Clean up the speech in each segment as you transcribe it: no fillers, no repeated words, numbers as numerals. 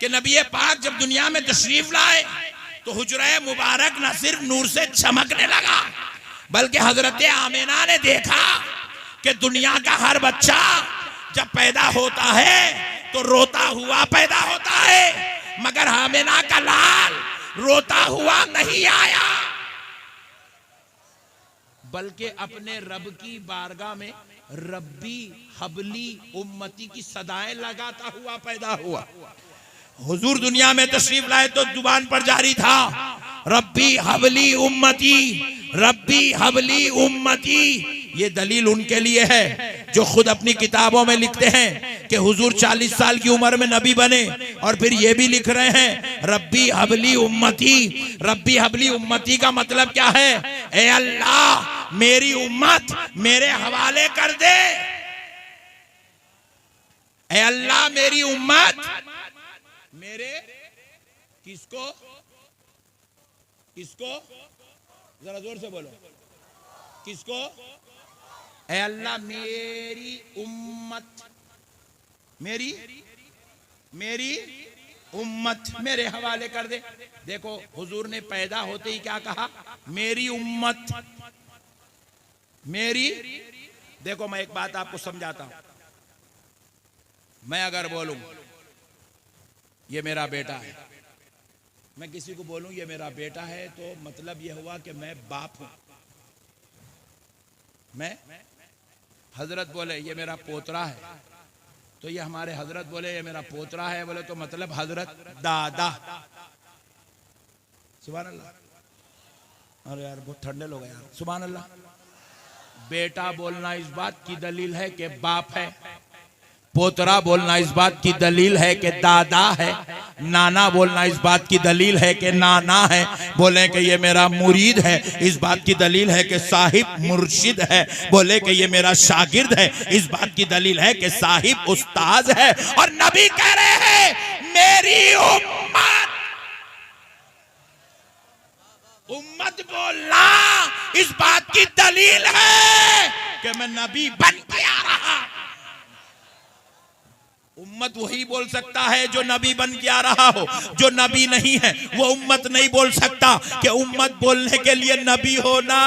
कि नबी पाक जब दुनिया में तशरीफ लाए तो हुजरा मुबारक न सिर्फ नूर से चमकने लगा, बल्कि हजरत आमिना ने देखा कि दुनिया का हर बच्चा जब पैदा होता है तो रोता हुआ पैदा होता है, मगर आमिना का लाल रोता हुआ नहीं आया, बल्कि अपने रब की बारगाह में रब्बी हबली उम्मती की सदाएं लगाता हुआ पैदा हुआ। हुजूर दुनिया में तशरीफ लाए तो जुबान पर जारी था रब्बी हबली उम्मती, रब्बी हबली उम्मती। ये दलील उनके लिए है जो खुद अपनी किताबों में लिखते हैं कि हुजूर 40 साल की उम्र में नबी बने, और फिर ये भी लिख रहे हैं रब्बी हबली उम्मती। रब्बी हबली उम्मती का मतलब क्या है? ए अल्लाह मेरी उम्मत मेरे हवाले कर दे, ए अल्लाह मेरी उम्मत मेरे किसको किसको, जरा जोर से बोलो, किसको? ऐ अल्लाह मेरी उम्मत मेरी मेरी उम्मत मेरे हवाले कर दे। देखो हुजूर ने पैदा होते ही क्या कहा? मेरी उम्मत मेरी। देखो मैं एक बात आपको समझाता हूं, मैं अगर बोलूं ये मेरा बेटा है, मैं किसी को बोलूं ये मेरा बेटा है, तो मतलब ये हुआ कि मैं बाप हूं। मैं हजरत बोले ये मेरा पोतरा है, तो ये हमारे हजरत बोले ये मेरा पोतरा है, बोले तो मतलब हजरत दादा। सुभान अल्लाह। अरे यार बहुत ठंडे लोग हैं यार। सुभान अल्लाह। बेटा बोलना इस बात की दलील है कि बाप है, पोतरा बोलना इस बात की दलील है कि दादा है, नाना बोलना इस बात की दलील है कि नाना है, बोले कि ये मेरा मुरीद है इस बात की दलील है कि साहिब मुर्शिद है, बोले कि ये मेरा शागिर्द है इस बात की दलील है कि साहिब उस्ताद है। और नबी कह रहे हैं मेरी उम्मत। उम्मत बोलना इस बात की दलील है कि मैं नबी बन के आ रहा। उम्मत वही बोल सकता है जो नबी बन के आ रहा हो, जो नबी नहीं है वो उम्मत नहीं बोल सकता। कि उम्मत बोलने के लिए नबी होना।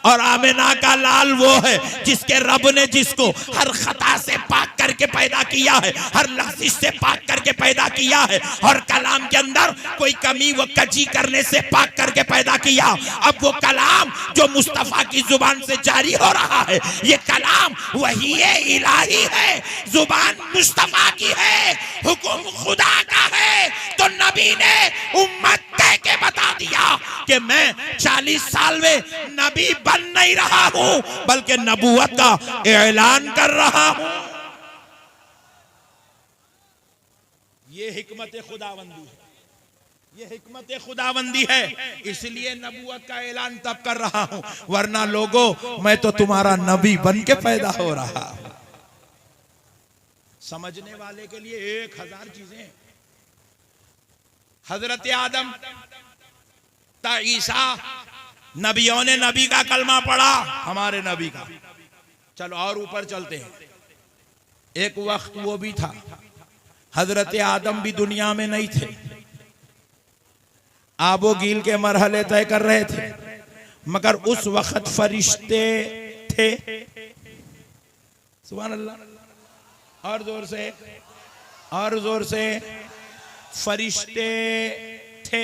और आमिना का लाल वो है जिसके रब ने जिसको हर खता से पाक करके पैदा किया है, हर लफ्ज़ से पाक करके पैदा किया है, और कलाम के अंदर कोई कमी व कजी करने से पाक करके पैदा किया। अब वो कलाम जो मुस्तफ़ा की जुबान से जारी हो रहा है, ये कलाम वही इलाही है, जुबान मुस्तफ़ा की है, हुक्म खुदा का है। तो नबी ने उम्मत कह के बता दिया कि मैं 40 साल में नबी बन नहीं रहा हूं, बल्कि नबूवत का ऐलान कर रहा हूं। ये हिकमत खुदावंदी है, ये हिकमत खुदावंदी है, इसलिए नबूवत का ऐलान तब कर रहा हूं, वरना लोगों मैं तो तुम्हारा नबी बन के पैदा हो रहा हूं। समझने वाले के लिए 1000 चीजें। हजरत आदम ता ईसा, नबियों ने नबी का कलमा पढ़ा, हमारे नबी का। चलो और ऊपर चलते हैं। एक वक्त वो भी था, हजरत आदम भी दुनिया में नहीं थे, आबो गील के मरहले तय कर रहे थे, मगर उस वक्त फरिश्ते थे। सुभान अल्लाह। और जोर से, और जोर से। फरिश्ते थे,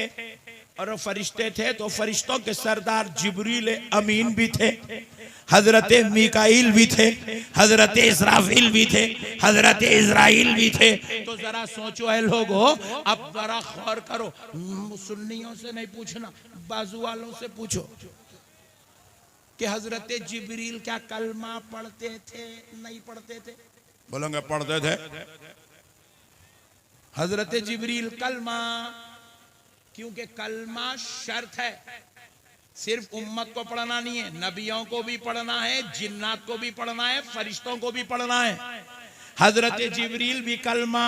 और फरिश्ते थे तो फरिश्तों के सरदार जिब्रील अमीन भी थे, हजरत मीकाईल भी थे, हजरत इसराफील भी थे, हजरत इजराइल भी थे। तो जरा सोचो है लोगो, अब जरा गौर करो, सुन्नियों से नहीं पूछना, बाजू वालों से पूछो कि हजरत जिब्रील क्या कलमा पढ़ते थे नहीं पढ़ते थे? बोलेंगे पढ़ते थे। हजरत जिब्रील कलमा, क्योंकि कलमा शर्त है, सिर्फ उम्मत को पढ़ना नहीं है, नबियों को भी पढ़ना है, जिन्नात को भी पढ़ना है, फरिश्तों को भी पढ़ना है। हजरत जिब्रील भी कलमा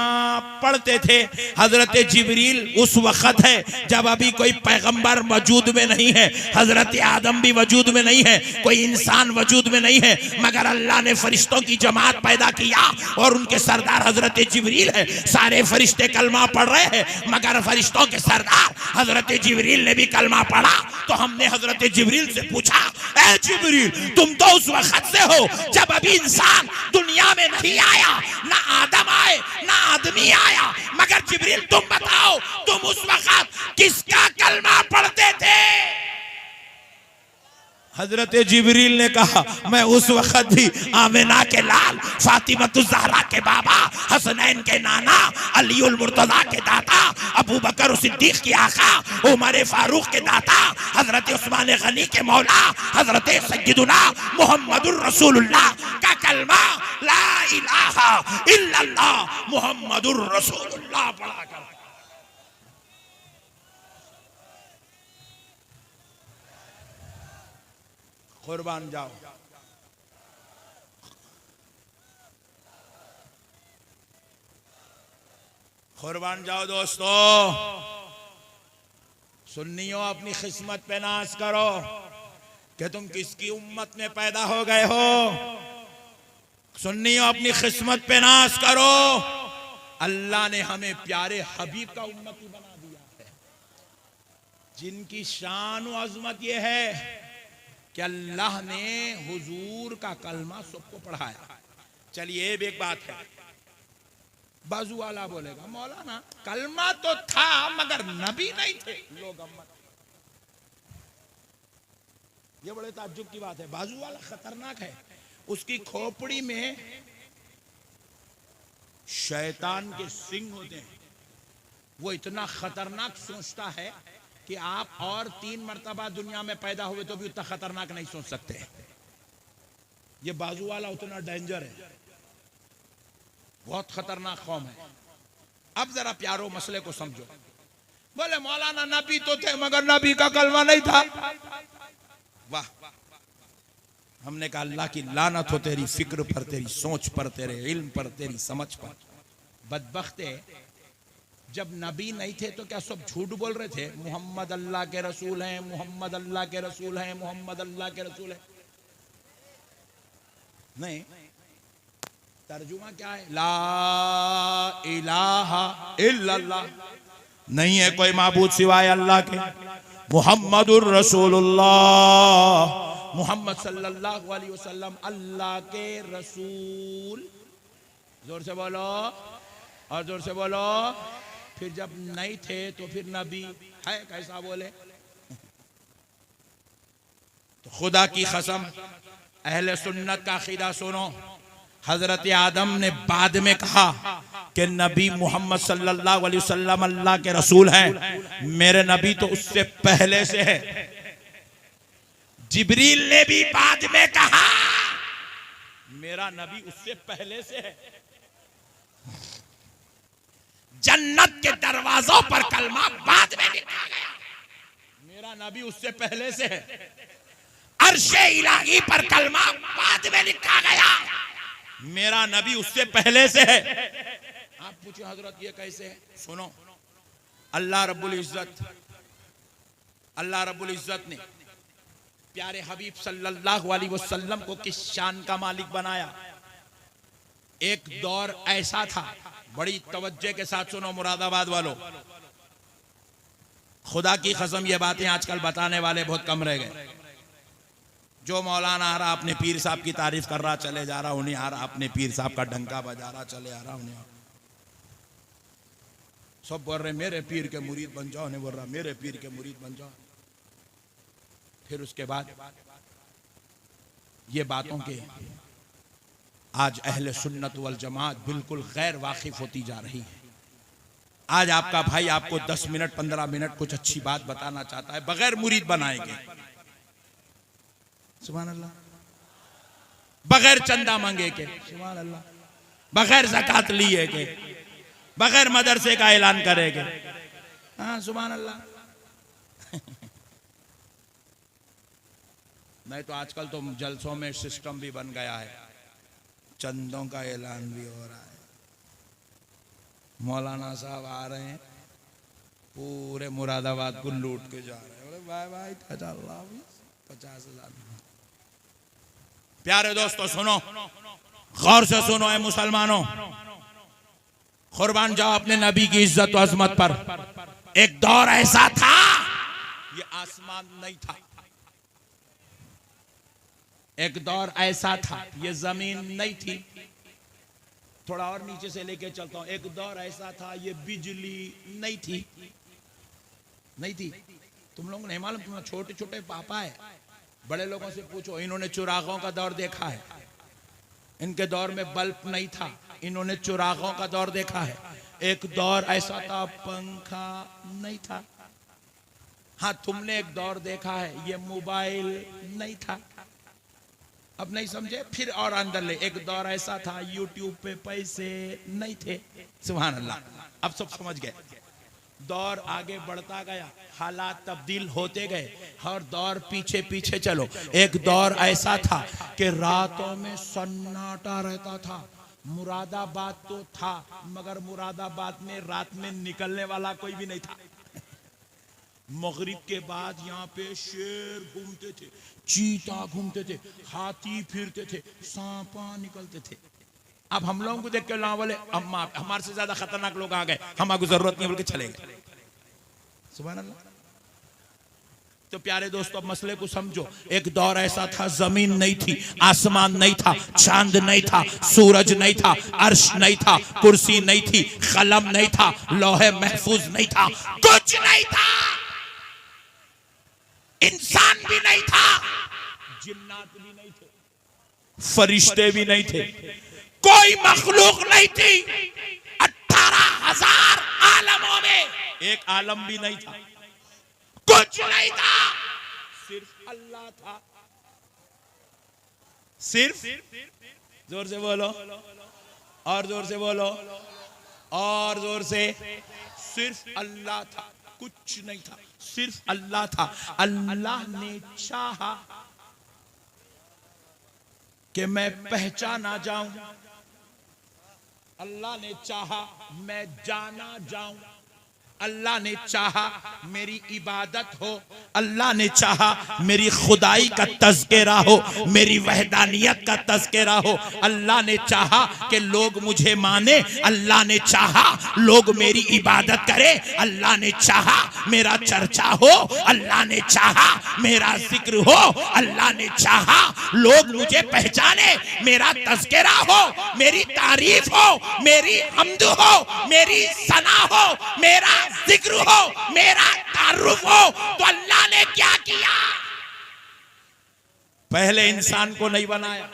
पढ़ते थे। हजरत जिब्रील उस वक्त है जब अभी कोई पैगंबर वजूद में नहीं है, हजरत आदम भी वजूद में नहीं है, कोई इंसान वजूद में नहीं है, मगर अल्लाह ने फरिश्तों की जमात पैदा किया और उनके सरदार हजरत जिब्रील है। सारे फरिश्ते कलमा पढ़ रहे हैं, मगर फरिश्तों के सरदार हजरत जिब्रील ने भी कलमा पढ़ा। तो हमने हजरत जिब्रील से पूछा, ए जिब्रील, तुम तो उस वक्त से हो जब अभी इंसान दुनिया में नहीं आया, ना आदम आए ना आदमी आया, मगर जिब्रील तुम बताओ, तुम उस वक्त किसका कलमा पढ़ते थे? हजरत जिब्रील ने कहा, मैं उस वक्त भी आमिना के लाल, फातिमतुल ज़हरा के बाबा, हसनैन के नाना, अलीउल मुर्तज़ा के दाता, अबू बकर सिद्दीक की आका, उमर फारूक के दाता, हजरत उस्मान गनी के मौला, हजरत सय्यदुना मुहम्मदुर रसूलुल्लाह का कलमा ला इलाहा इल्लल्लाह मुहम्मदुर रसूलुल्लाह पढ़ा कर कुर्बान जाओ। कुर्बान जाओ दोस्तों। सुन्नियों, अपनी किस्मत पे नाज करो कि तुम किसकी उम्मत में पैदा हो गए हो। सुन्नियों, अपनी किस्मत पे नाज करो। अल्लाह ने हमें प्यारे हबीब का उम्मती बना दिया है, जिनकी शान व अजमत यह है कि अल्लाह ने हुजूर का कलमा सबको पढ़ाया। चलिए एक बात है, बाजू वाला बोलेगा, मौलाना कलमा तो था मगर नबी नहीं थे लोग। ये बड़े ताज्जुब की बात है। बाजू वाला खतरनाक है, उसकी खोपड़ी में शैतान के सिंग होते हैं। वो इतना खतरनाक सोचता है कि आप और 3 मर्तबा दुनिया में पैदा हुए तो भी उतना खतरनाक नहीं सोच सकते। ये बाजू वाला उतना डेंजर है, बहुत खतरनाक कौम है। अब जरा प्यारो मसले को समझो। बोले मौलाना नबी तो थे मगर नबी का कलमा नहीं था। वाह, हमने कहा अल्लाह की लानत हो तेरी फिक्र पर, तेरी सोच पर, तेरे इल्म पर, तेरी समझ पर। बदबख्ते, जब नबी नहीं थे तो क्या सब झूठ बोल रहे थे? मोहम्मद अल्लाह के रसूल हैं, मोहम्मद अल्लाह के रसूल हैं, मोहम्मद अल्लाह के रसूल हैं। नहीं, तर्जुमा क्या है? ला इलाहा इल्लल्लाह, नहीं है कोई माबूद सिवाय अल्लाह के। मुहम्मदुर रसूलुल्लाह, मोहम्मद सल्लल्लाहु अलैहि वसल्लम अल्लाह के रसूल। जोर से बोलो और जोर से बोलो। फिर जब नहीं थे तो फिर नबी है, कैसा बोले? तो खुदा की कसम, अहले सुन्नत का अकीदा सुनो। हजरत आदम ने बाद में कहा कि नबी मोहम्मद सल्लल्लाहु अलैहि वसल्लम अल्लाह के रसूल हैं। मेरे नबी तो उससे पहले से है। जिब्रील ने भी बाद में कहा मेरा नबी उससे पहले से है। जन्नत के दरवाजों पर कलमा बाद में लिखा गया, मेरा नबी उससे पहले से है। अर्शे इलाही पर कलमा बाद में लिखा गया, मेरा नबी उससे पहले से है। आप पूछे हजरत ये कैसे है? सुनो, अल्लाह रब्बुल इज्जत ने प्यारे हबीब सल्लल्लाहु अलैहि वसल्लम को किस शान का मालिक बनाया। एक दौर ऐसा था, बड़ी तवज्जो के साथ सुनो मुरादाबाद वालों, खुदा की कसम ये बातें आजकल बताने वाले बहुत कम रह गए। जो मौलाना आ रहा अपने पीर साहब की तारीफ कर रहा चले जा रहा, उन्हें आ रहा अपने पीर साहब का डंका बजा रहा चले आ रहा, उन्हें सब बोल रहे मेरे पीर के मुरीद बन जाओ, उन्हें बोल रहा मेरे पीर के मुरीद बन जाओ। फिर उसके बाद ये बातों के आज अहले सुन्नत वल जमात बिल्कुल गैर वाकिफ होती जा रही है। आज आपका भाई आपको 10 मिनट 15 मिनट कुछ अच्छी बात बताना चाहता है, बगैर मुरीद बनाएंगे, सुभान अल्लाह, बगैर चंदा मांगे के, सुभान अल्लाह, बगैर ज़कात लिए के, बगैर मदरसे का ऐलान करेंगे, हाँ सुभान अल्लाह। नहीं तो आजकल तो जलसों में सिस्टम भी बन गया है, चंदों का ऐलान भी हो रहा है। मौलाना साहब आ रहे हैं, पूरे मुरादाबाद को लूट के जा रहे हैं। बोले भाई भाई 50,000। प्यारे दोस्तों सुनो, गौर से सुनो है मुसलमानों, कुर्बान जाओ अपने नबी की इज्जत और अजमत पर। एक दौर ऐसा था, ये आसमान नहीं था। एक दौर ऐसा था, ये जमीन नहीं थी। थोड़ा और नीचे से लेके चलता हूं। एक दौर ऐसा था, ये बिजली नहीं थी। नहीं थी। तुम लोगों को नहीं मालूम, तुम्हारे छोटे छोटे पापा है, बड़े लोगों से पूछो, इन्होंने चिरागों का दौर देखा है। इनके दौर में बल्ब नहीं था, इन्होंने चिरागों का दौर देखा है। एक दौर ऐसा था, पंखा नहीं था। हाँ, तुमने एक दौर देखा है, ये मोबाइल नहीं था। अब नहीं समझे, फिर और अंदर ले। एक दौर ऐसा था, यूट्यूब पे पैसे नहीं थे। सुभान अल्लाह, अब सब समझ गए। दौर आगे बढ़ता गया, हालात तब्दील होते गए, हर दौर पीछे पीछे चलो। एक दौर ऐसा था कि रातों में सन्नाटा रहता था। मुरादाबाद तो था, मगर मुरादाबाद में रात में निकलने वाला कोई भी नहीं था। मगरिब के बाद यहाँ पे शेर घूमते थे, चीता घूमते थे, हाथी फिरते थे, सांपा निकलते थे। अब हम लोगों को देख के अल्लाह बोले, अम्मा हमारे से ज्यादा खतरनाक लोग आ गए, हमारी जरूरत नहीं, बोल के चले गए। सुभान अल्लाह। तो प्यारे दोस्तों, अब मसले को समझो। एक दौर ऐसा था, जमीन नहीं थी, आसमान नहीं था, चांद नहीं था, सूरज नहीं था, अर्श नहीं था, कुर्सी नहीं थी, कलम नहीं था, लौहे महफूज नहीं था, कुछ नहीं था। इंसान भी नहीं था, जिन्नात भी नहीं थे, फरिश्ते भी नहीं थे, कोई मखलूक नहीं थी। 18,000 आलमों में एक आलम भी नहीं था, कुछ नहीं था, सिर्फ अल्लाह था। सिर्फ, जोर से बोलो, और जोर से बोलो, और जोर से, सिर्फ अल्लाह था, कुछ नहीं था, सिर्फ अल्लाह था। अल्लाह ने चाहा कि मैं पहचाना जाऊं, अल्लाह ने चाहा मैं जाना जाऊं, अल्लाह ने चाहा मेरी इबादत हो, अल्लाह ने चाहा मेरी खुदाई का तज़किरा हो, मेरी वहदानियत का तज़किरा हो। अल्लाह ने चाहा कि लोग मुझे माने, अल्लाह ने चाहा लोग मेरी इबादत करे, अल्लाह ने चाहा मेरा चर्चा हो, अल्लाह ने चाहा मेरा जिक्र हो, अल्लाह ने चाहा लोग मुझे पहचाने, मेरा तज़किरा हो, मेरी तारीफ हो, मेरी हम्द हो, मेरी सना हो, मेरा जिक्र हो, मेरा तारुफ हो। तो अल्लाह ने क्या किया? पहले इंसान को नहीं बनाया,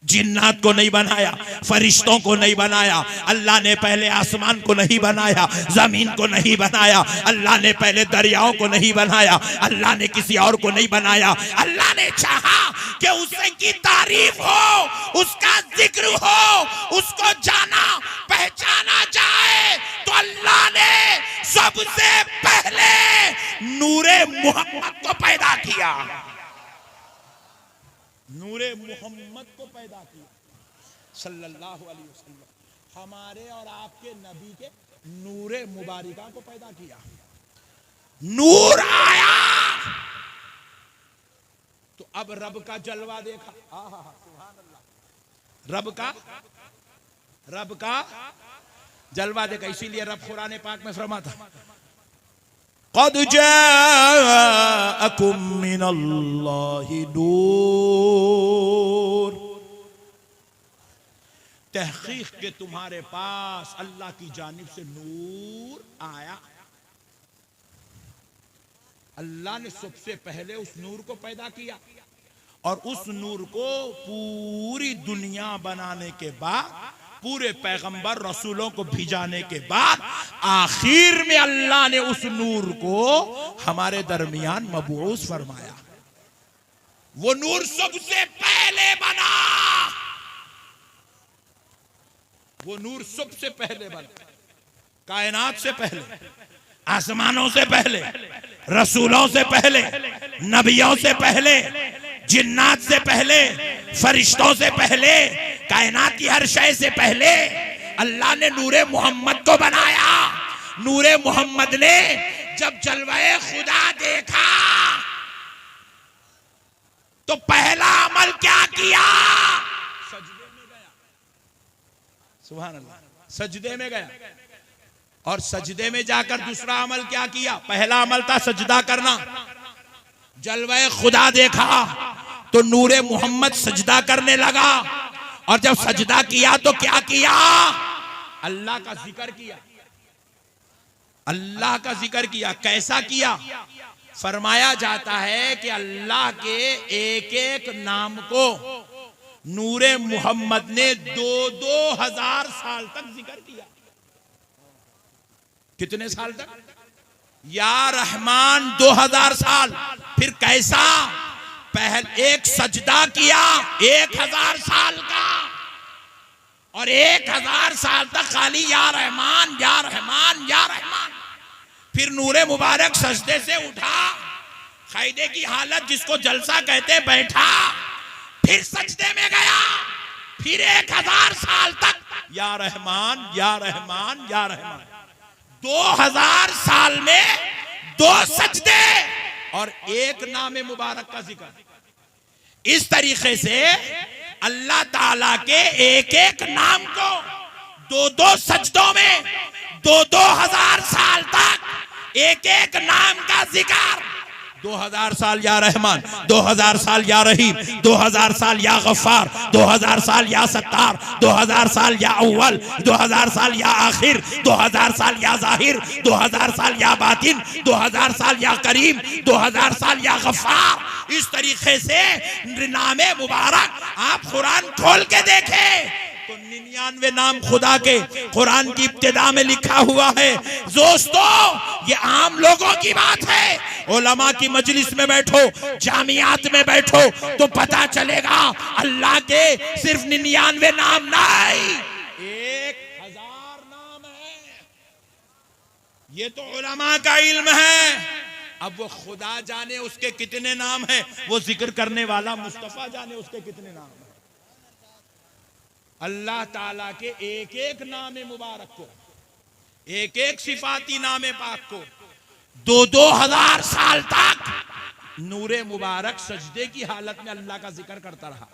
जिन्नात को नहीं बनाया, फरिश्तों को नहीं बनाया। अल्लाह ने पहले आसमान को नहीं बनाया, जमीन को नहीं बनाया, अल्लाह ने पहले दरियाओं को नहीं बनाया, अल्लाह ने किसी और को नहीं बनाया। अल्लाह ने चाहा कि उसकी तारीफ हो, उसका जिक्र हो, उसको जाना पहचाना जाए। तो अल्लाह ने सबसे पहले नूरे मोहम्मद को पैदा किया, नूरे मोहम्मद को पैदा किया सल्लल्लाहु अलैहि वसल्लम। हमारे और आपके नबी के नूरे मुबारिका को पैदा किया। नूर आया तो अब रब का जलवा देखा। सुभान अल्लाह। रब का जलवा देखा। इसीलिए रब कुरान पाक में फरमाता, क़द जाअकुम मिनल्लाहि नूर, तहक़ीक़ के तुम्हारे पास अल्लाह की जानिब से नूर आया। अल्लाह ने सबसे पहले उस नूर को पैदा किया और उस नूर को पूरी दुनिया बनाने के बाद, पूरे पैगंबर रसूलों को भिजाने के बाद, आखिर में अल्लाह ने उस नूर को हमारे दरमियान मबऊस फरमाया। वो नूर सबसे पहले बना, वो नूर सबसे पहले बना, कायनात से पहले, आसमानों से पहले, रसूलों से पहले, नबियों से पहले, जिन्नात से पहले, फरिश्तों से पहले, कायनात की हर शय से पहले अल्लाह ने नूरे मोहम्मद को बनाया। नूरे मोहम्मद ने जब जलवाए खुदा देखा तो पहला अमल क्या किया? सजदे में गया। सुभान अल्लाह, सजदे में गया। और सजदे में जाकर दूसरा अमल क्या किया? पहला अमल था सजदा करना। जलवाए खुदा देखा तो नूरे मोहम्मद सजदा करने लगा। और जब सजदा किया तो क्या किया? अल्लाह का जिक्र किया। अल्लाह का जिक्र किया। कैसा किया? फरमाया जाता है कि अल्लाह के एक एक नाम को नूरे मोहम्मद ने 2,000 साल तक जिक्र किया। कितने साल तक? या रहमान 2000 साल। फिर कैसा? पहले एक सजदा किया 1000 साल का, और 1000 साल तक खाली या रहमान या रहमान या रहमान। फिर नूरे मुबारक सजदे से उठा, कायदे की हालत जिसको जलसा कहते, बैठा, फिर सजदे में गया, फिर 1000 साल तक या रहमान या रहमान या रहमान। 2000 साल में 2 सजदे और एक नाम मुबारक का जिक्र। इस तरीके से अल्लाह ताला के एक एक नाम को 2-2 सजदों में 2,000 साल तक एक एक नाम का जिक्र। 2000 साल या रहमान, 2000 साल या रहीम, 2000 साल या गफ्फार, 2000 साल या सत्तार, 2000 साल या अव्वल, 2000 साल या आखिर, 2000 साल या जाहिर, 2000 साल या बातिन, 2000 साल या करीम, 2000 साल या गफ्फार। इस तरीके से नामे मुबारक आप कुरान खोल के देखें तो 99 नाम खुदा के कुरान की इब्तिदा में लिखा हुआ है। दोस्तों, ये आम लोगों की बात है। उलमा की मजलिस में बैठो, जामियात में बैठो तो पता चलेगा अल्लाह के सिर्फ 99 नाम नहीं, 1000 नाम है। ये तो उलमा का इल्म है। अब वो खुदा जाने उसके कितने नाम है, वो जिक्र करने वाला मुस्तफा जाने उसके कितने नाम है। अल्लाह ताला के एक एक नाम मुबारक को, एक एक सिफाती नाम पाक को 2,000 साल तक नूरे मुबारक सजदे की हालत में अल्लाह का जिक्र करता रहा।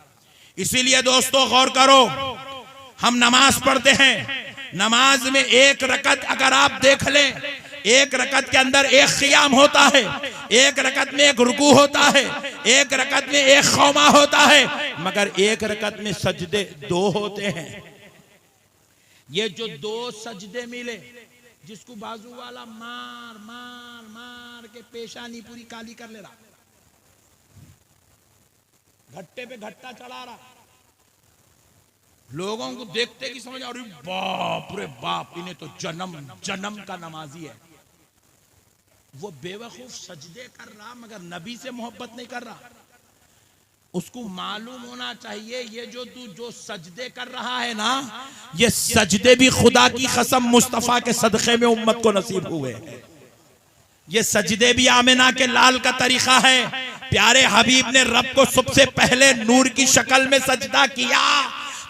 इसीलिए दोस्तों गौर करो, हम नमाज पढ़ते हैं, नमाज में एक रकत अगर आप देख लें, एक रकत के अंदर एक क़ियाम होता है, एक रकत में एक रुकू होता है, एक रकत में एक खौमा होता है, मगर एक रकत में सजदे 2 होते हैं। ये जो 2 सजदे मिले, जिसको बाजू वाला मार मार मार के पेशानी पूरी काली कर ले रहा, घट्टे पे घट्टा चढ़ा रहा, लोगों को देखते की समझ, अरे बाप रे बाप, इन्हें तो जन्म जन्म का नमाजी है। वो बेवकूफ सजदे कर रहा मगर नबी से मोहब्बत नहीं कर रहा। उसको मालूम होना चाहिए ये जो तू जो सजदे कर रहा है ना, ये सजदे भी खुदा की कसम मुस्तफा के सदक़े में उम्मत को नसीब हुए हैं। ये सजदे भी आमिना के लाल का तरीका है। प्यारे हबीब ने रब को सबसे पहले नूर की शक्ल में सजदा किया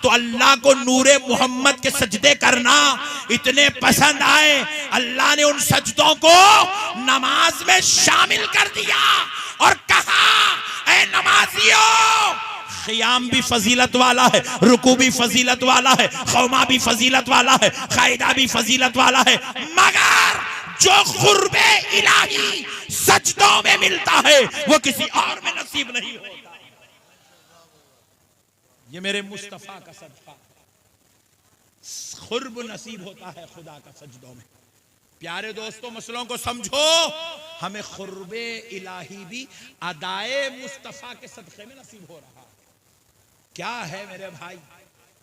तो अल्लाह को नूरे मोहम्मद के सजदे करना इतने पसंद आए, अल्लाह ने उन सजदों को नमाज में शामिल कर दिया और कहा, ऐ नमाजियों, क़ियाम भी फजीलत वाला है, रुकू भी फजीलत वाला है, खौमा भी फजीलत वाला है, कायदा भी फजीलत वाला है, मगर जो क़ुर्बे इलाही सजदों में मिलता है वो किसी और में नसीब नहीं होता। ये मेरे मुस्तफा का सदका, खुर्ब नसीब होता है खुदा का सजदों में। प्यारे दोस्तों, मसलों को समझो, हमें खुर्बे इलाही भी अदाए मुस्तफा के सदक़े में नसीब हो रहा। क्या है मेरे भाई,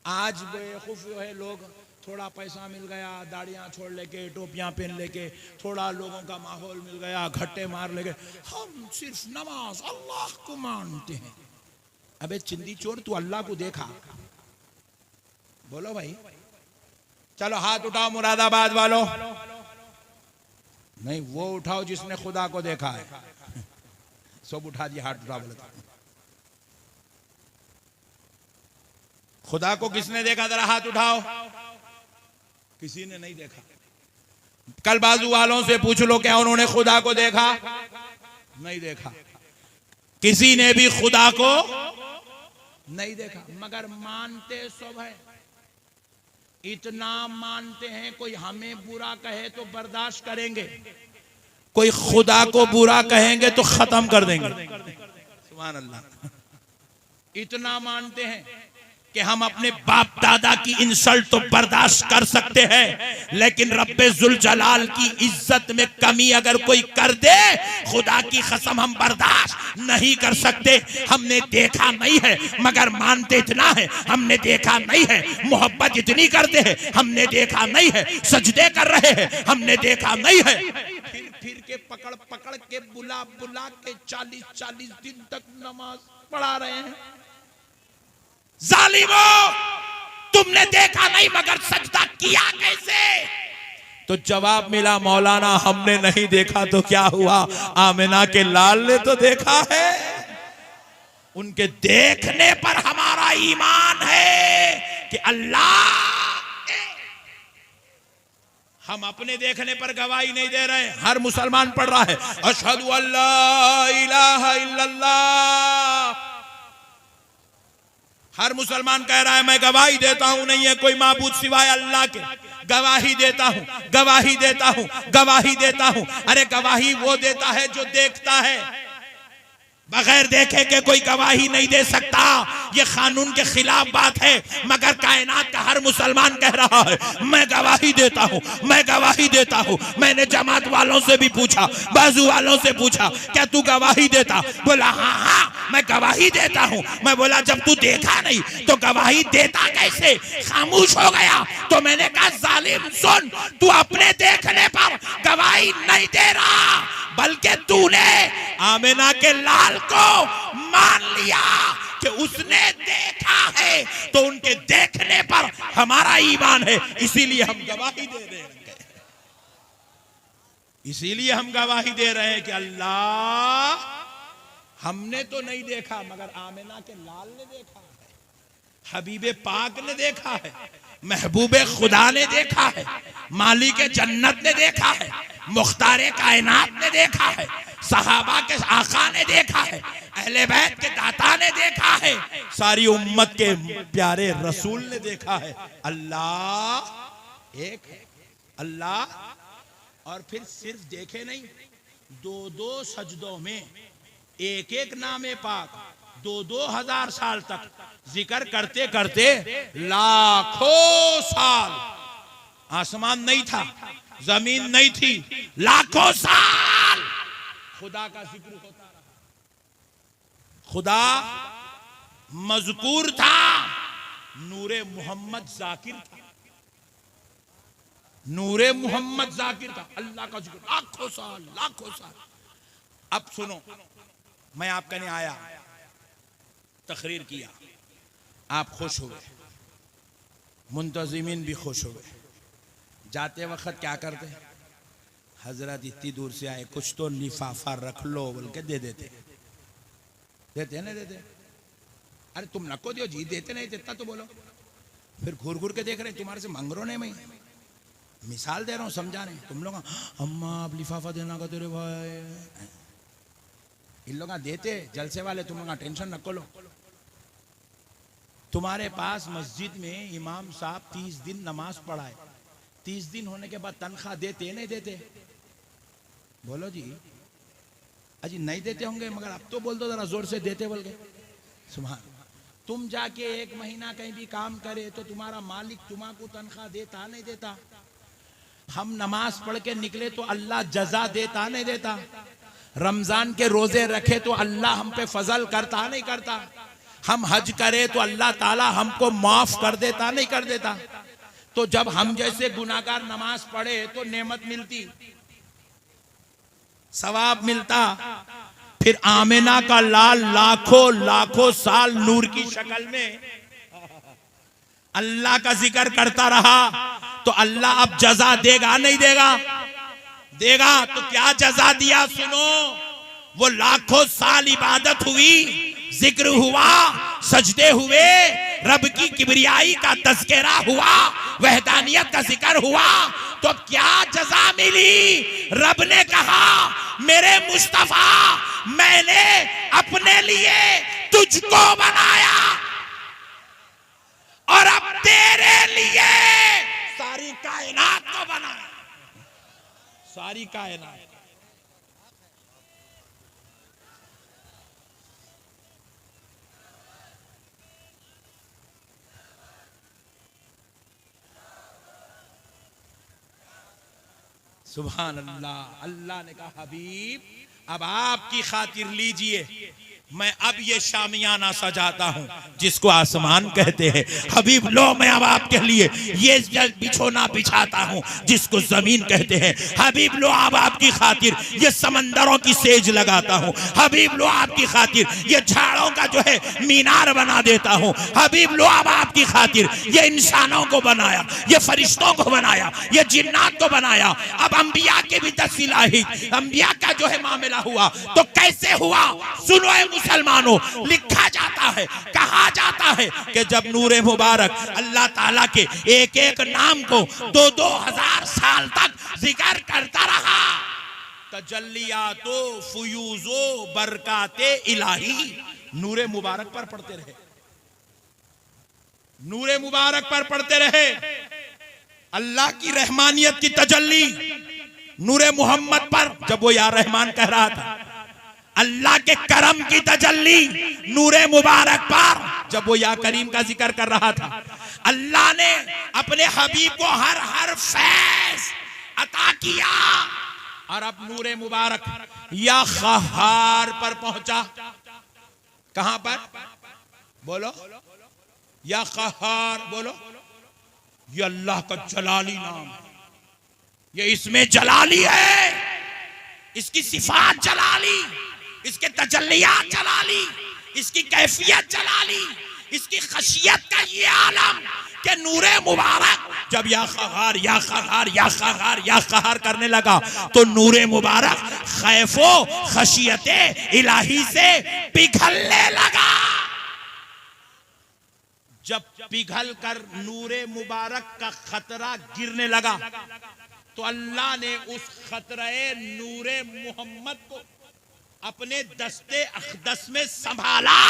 आज बेवकूफ है लोग, थोड़ा पैसा मिल गया, दाढ़ियां छोड़ लेके, टोपियां पहन लेके, थोड़ा लोगों का माहौल मिल गया, घट्टे मार लेके, हम सिर्फ नमाज अल्लाह को मानते हैं। अबे चिंदी चोर, तू अल्लाह को देखा? बोलो भाई, चलो हाथ उठाओ मुरादाबाद वालों। नहीं, वो उठाओ जिसने खुदा को देखा है। सब उठा दिया हाथ, उठा बोले खुदा को किसने देखा? जरा हाथ उठाओ। किसी ने नहीं देखा। कल बाजू वालों से पूछ लो, क्या उन्होंने खुदा को देखा? नहीं देखा। किसी ने भी खुदा को नहीं देखा, मगर मानते सब है। इतना मानते हैं, कोई हमें बुरा कहे तो बर्दाश्त करेंगे, कोई खुदा को बुरा कहेंगे तो खत्म कर देंगे। सुभान अल्लाह। इतना मानते हैं कि हम अपने बाप दादा की इंसल्ट तो बर्दाश्त कर सकते हैं, लेकिन रब्बे जुल जलाल की इज्जत में कमी अगर कोई कर दे, खुदा की कसम हम बर्दाश्त नहीं कर सकते। हमने देखा नहीं है मगर मानते इतना है, हमने देखा नहीं है मोहब्बत इतनी करते हैं, हमने देखा नहीं है सजदे कर रहे हैं, हमने देखा नहीं है फिर के पकड़ पकड़ के बुला बुला के 40-40 दिन तक नमाज पढ़ा रहे हैं। जालिमो, तुमने देखा नहीं मगर सजदा किया कैसे? तो जवाब मिला, मौलाना हमने नहीं देखा तो क्या हुआ, आमिना के लाल ने तो देखा है। उनके देखने पर हमारा ईमान है कि अल्लाह। हम अपने देखने पर गवाही नहीं दे रहे हैं। हर मुसलमान पढ़ रहा है अशहदु अल्ला इलाहा इल्लल्लाह। हर मुसलमान कह रहा है मैं गवाही देता हूं नहीं है कोई माबूद सिवाय अल्लाह के, गवाही देता हूं, गवाही देता हूं, गवाही देता हूं। अरे गवाही वो देता है जो देखता है, बगैर देखे के कोई गवाही नहीं दे सकता। ये कानून के खिलाफ बात है, मगर कायनात का हर मुसलमान कह रहा है मैं गवाही देता हूं, मैं गवाही देता हूं। मैंने जमात वालों से भी पूछा, बाजू वालों से पूछा, क्या तू गवाही देता? बोला हाँ हाँ मैं गवाही देता हूं। मैं बोला जब तू देखा नहीं तो गवाही देता कैसे? खामोश हो गया। तो मैंने कहा जालिम सुन, तू अपने देखने पर गवाही नहीं दे रहा, बल्कि तूने आमिना के लाल को मान लिया कि उसने देखा है, तो उनके देखने पर हमारा ईमान है, इसीलिए हम गवाही दे रहे हैं। इसीलिए हम गवाही दे रहे हैं कि अल्लाह हमने तो नहीं देखा मगर आमिना के लाल ने देखा है, हबीबे पाक ने देखा है, महबूबे खुदा ने देखा है, मालिक जन्नत ने देखा है, मुख्तारे कायनात ने देखा है, सहाबा के आका ने देखा है, अहले बैत के दाता ने देखा है, सारी उम्मत के प्यारे रसूल ने देखा है। अल्लाह एक है, अल्लाह। और फिर सिर्फ देखे नहीं, 2-2 सजदों में एक एक नामे पाक 2-2 हजार साल तक जिक्र करते करते लाखों साल, आसमान नहीं था, जमीन नहीं थी, लाखों साल खुदा का जिक्र होता रहा। खुदा मज़कूर था, नूरे मोहम्मद जाकिर था, नूरे मोहम्मद जाकिर था, अल्लाह का जिक्र लाखों साल, लाखों साल। अब सुनो, मैं आपका नहीं आया, तकरीर किया, आप खुश हुए, मुंतजिमीन भी खुश हुए। जाते वक्त क्या करते? हजरत इतनी दूर से आए, कुछ तो लिफाफा रख लो बोल के दे देते। देते नहीं देते? अरे तुम नको दियो जी, देते नहीं देता तो बोलो। फिर घूर घूर के देख रहे तुम्हारे से मांग रो नहीं, मैं मिसाल दे रहा हूँ समझा नहीं। तुम लोग अम्मा आप लिफाफा देना का तेरे भाई, इन लोग देते जलसे वाले, तुम लोग टेंशन नको लो। तुम्हारे पास मस्जिद में इमाम साहब 30 दिन नमाज पढ़ाए, 30 दिन होने के बाद तनख्वाह देते नहीं देते? बोलो जी। अजी नहीं देते होंगे, मगर अब तो बोल दो जरा जोर से, देते बोल के। सुभान। तुम जाके 1 महीना कहीं भी काम करे तो तुम्हारा मालिक तुम्हारा तनख्वाह देता नहीं देता? हम नमाज पढ़ के निकले तो अल्लाह जजा देता नहीं देता? रमजान के रोजे रखे तो अल्लाह हम पे फजल करता नहीं करता? हम हज करे तो अल्लाह ताला हमको माफ कर देता नहीं कर देता? तो जब हम जैसे गुनाहगार नमाज पढ़े तो नेमत मिलती, सवाब मिलता। फिर आमिना का लाल लाखों लाखों साल नूर की शक्ल में अल्लाह का जिक्र करता रहा, तो अल्लाह अब जजा देगा नहीं देगा? देगा। तो क्या जजा दिया सुनो, वो लाखों साल इबादत हुई, जिक्र हुआ, सजदे हुए, रब की किबरियाई का तज़किरा हुआ, वहदानियत का जिक्र हुआ, तो क्या जजा मिली? रब ने कहा मेरे मुस्तफा मैंने अपने लिए तुझको बनाया और अब तेरे लिए सारी कायनात को बनाया, सारी कायनात। सुभान अल्लाह। अल्लाह ने कहा हबीब अब आपकी खातिर लीजिए, मैं अब ये शामियाना सजाता हूं जिसको आसमान कहते हैं। हबीब लो मैं अब आपके लिए ये बिछोना बिछाता हूं जिसको जमीन कहते हैं। हबीब लो अब आपकी खातिर ये समंदरों की सेज लगाता हूं। हबीब लो आपकी खातिर ये झाड़ों का जो है मीनार बना देता हूं। हबीब लो अब आपकी खातिर ये इंसानों को बनाया, ये फरिश्तों को बनाया, ये जिन्नात को बनाया। अब अंबिया के भी तस्वीर, अंबिया का जो है मामला हुआ तो कैसे हुआ सुनो मुसलमानों। लिखा जाता है, कहा जाता है कि जब नूरे मुबारक अल्लाह ताला के एक एक नाम को 2-2 हजार साल तक जिक्र करता रहा, तजल्लियातो फुयूजो बरकाते इलाही नूरे मुबारक पर पढ़ते रहे, नूरे मुबारक पर पढ़ते रहे। अल्लाह की रहमानियत की तजल्ली नूरे मोहम्मद पर जब वो या रहमान कह रहा था, अल्लाह के करम की तजल्ली नूरे मुबारक पर जब वो या करीम का जिक्र कर रहा था। अल्लाह ने अपने हबीब को हर हर फैज अता किया और अब नूरे मुबारक या खहार पर पहुंचा। कहां पर बोलो? या खहार बोलो। ये अल्लाह का जलाली नाम, ये इसमें जलाली है, इसकी सिफात जलाली, इसके तजल्लियात जलाली, इसकी कैफियत जलाली, इसकी खशियत का ये आलम के नूरे मुबारक जब या खहार या खहार या खहार या खहार करने लगा तो नूरे मुबारक खैफो खशियते इलाही से पिघलने लगा। जब पिघल कर नूरे मुबारक का खतरा गिरने लगा तो अल्लाह ने उस खतरे नूरे मोहम्मद को अपने दस्ते अक़दस में संभाला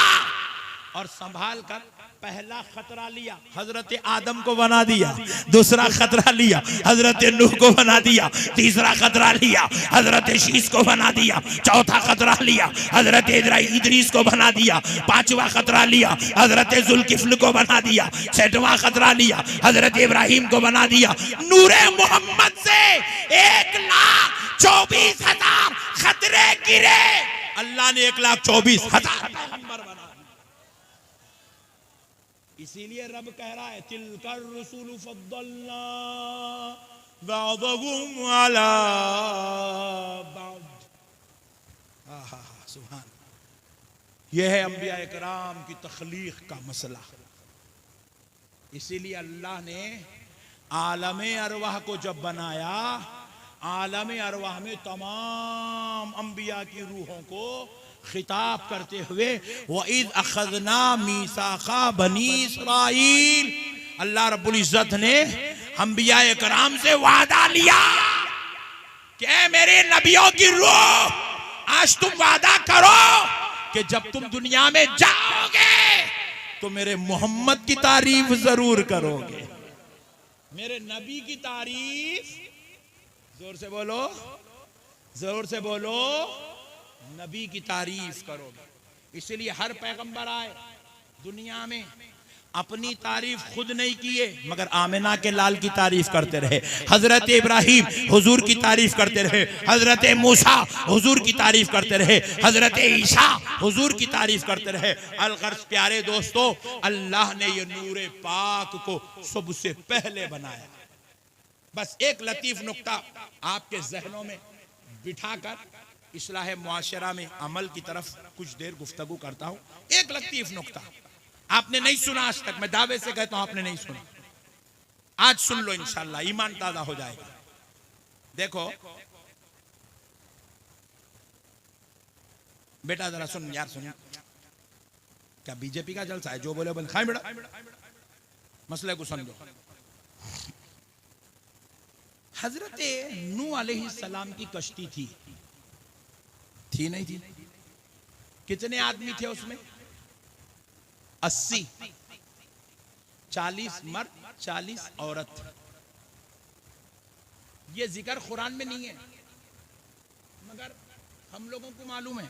और संभाल कर पहला खतरा लिया, हजरत आदम को बना दिया। दूसरा खतरा लिया, हजरत नूह को बना दिया। तीसरा खतरा लिया, हजरत शीस को बना दिया। चौथा खतरा लिया, हजरत इदरीस को बना दिया। पांचवा खतरा लिया, हजरत जुल्किफ्ल को बना दिया। छठवां खतरा लिया, हजरत इब्राहिम को बना दिया। नूरे मोहम्मद से 1,24,000 खतरे गिरे। अल्लाह ने 1,24,000 पैगंबर बना। इसीलिए रब कह रहा है तिलकर रसूल फद्दलना बअदहुम अला बअद। सुभान। यह है अंबिया इकराम की तख्लीक का मसला। इसीलिए अल्लाह ने आलम अरवाह को जब बनाया, आलम अरवाह में तमाम अंबिया की रूहों को खिताब करते हुए वइज़ अखज़ना मीसाक़ा बनी इस्राईल, अल्लाह रब्बुल इज़्ज़त ने अंबिया इकराम से वादा लिया कि मेरे नबियों की रूह आज तुम वादा करो कि जब तुम दुनिया में जाओगे तो मेरे मोहम्मद की तारीफ जरूर करोगे। मेरे नबी की तारीफ जोर से बोलो, जोर से बोलो, नबी की तारीफ करोगे। इसलिए हर पैगंबर आए दुनिया में अपनी तारीफ खुद नहीं किए मगर आमिना के लाल की तारीफ करते रहे। हजरत इब्राहिम हुजूर की तारीफ करते रहे, हजरत मूसा हुजूर की तारीफ करते रहे, हजरत ईसा हुजूर की तारीफ करते रहे। अलगर्ज प्यारे दोस्तों, अल्लाह ने ये नूरे पाक को सबसे पहले बनाया। बस एक लतीफ नुक्ता आपके जहनों में बिठाकर इस्लाह मुआशरा में अमल की तरफ कुछ देर गुफ्तगू करता हूं। एक लतीफ नुक्ता आपने नहीं सुना आज तक, मैं दावे से कहता हूं आपने नहीं सुना, आज सुन लो, इंशाल्लाह ईमान ताजा हो जाएगा। देखो बेटा जरा सुन यार, सुन, क्या बीजेपी का जलसा है? जो बोले बोले खाए बेटा, मसले को समझो। हजरत नूह अलैहिस्सलाम की कश्ती थी नहीं थी? कितने आदमी थे उसमें? 80, 40 मर्द 40 औरत। ये जिक्र कुरान में नहीं है, मगर हम लोगों को मालूम है।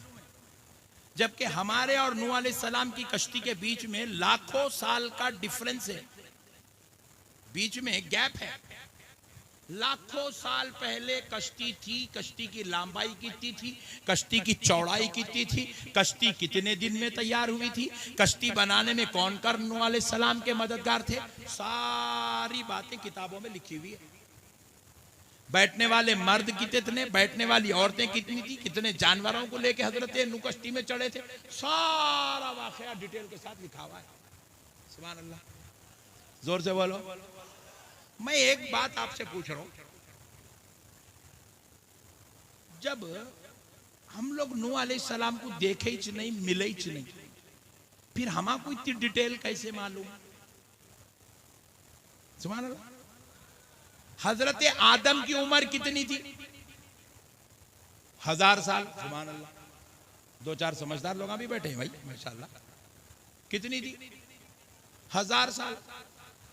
जबकि हमारे और नूह अलैहिस्सलाम की कश्ती के बीच में लाखों साल का डिफरेंस है, बीच में गैप है। लाखों साल पहले कश्ती थी, कश्ती की लंबाई कितनी थी, कश्ती की चौड़ाई कितनी थी, कश्ती कितने दिन में तैयार हुई थी, कश्ती बनाने में कौन कर नूह अलैहिस्सलाम के मददगार थे, सारी बातें किताबों में लिखी हुई है। बैठने वाले मर्द कितने, बैठने वाली औरतें कितनी थी, कितने जानवरों को लेके हजरत नूह कश्ती में चढ़े थे, सारा वाकया डिटेल के साथ लिखा हुआ है। सुभान अल्लाह, जोर से बोलो। मैं एक बात आपसे पूछ रहा हूं, जब हम लोग नूह अलैहिस्सलाम को देखे ही नहीं, मिले ही नहीं, फिर हमको इतनी डिटेल कैसे मालूम? सुभान अल्लाह। हजरत आदम की उम्र कितनी थी? 1000 साल। सुभान अल्लाह। 2-4 समझदार लोग भी बैठे हैं भाई, माशाल्लाह। कितनी थी? 1000 साल।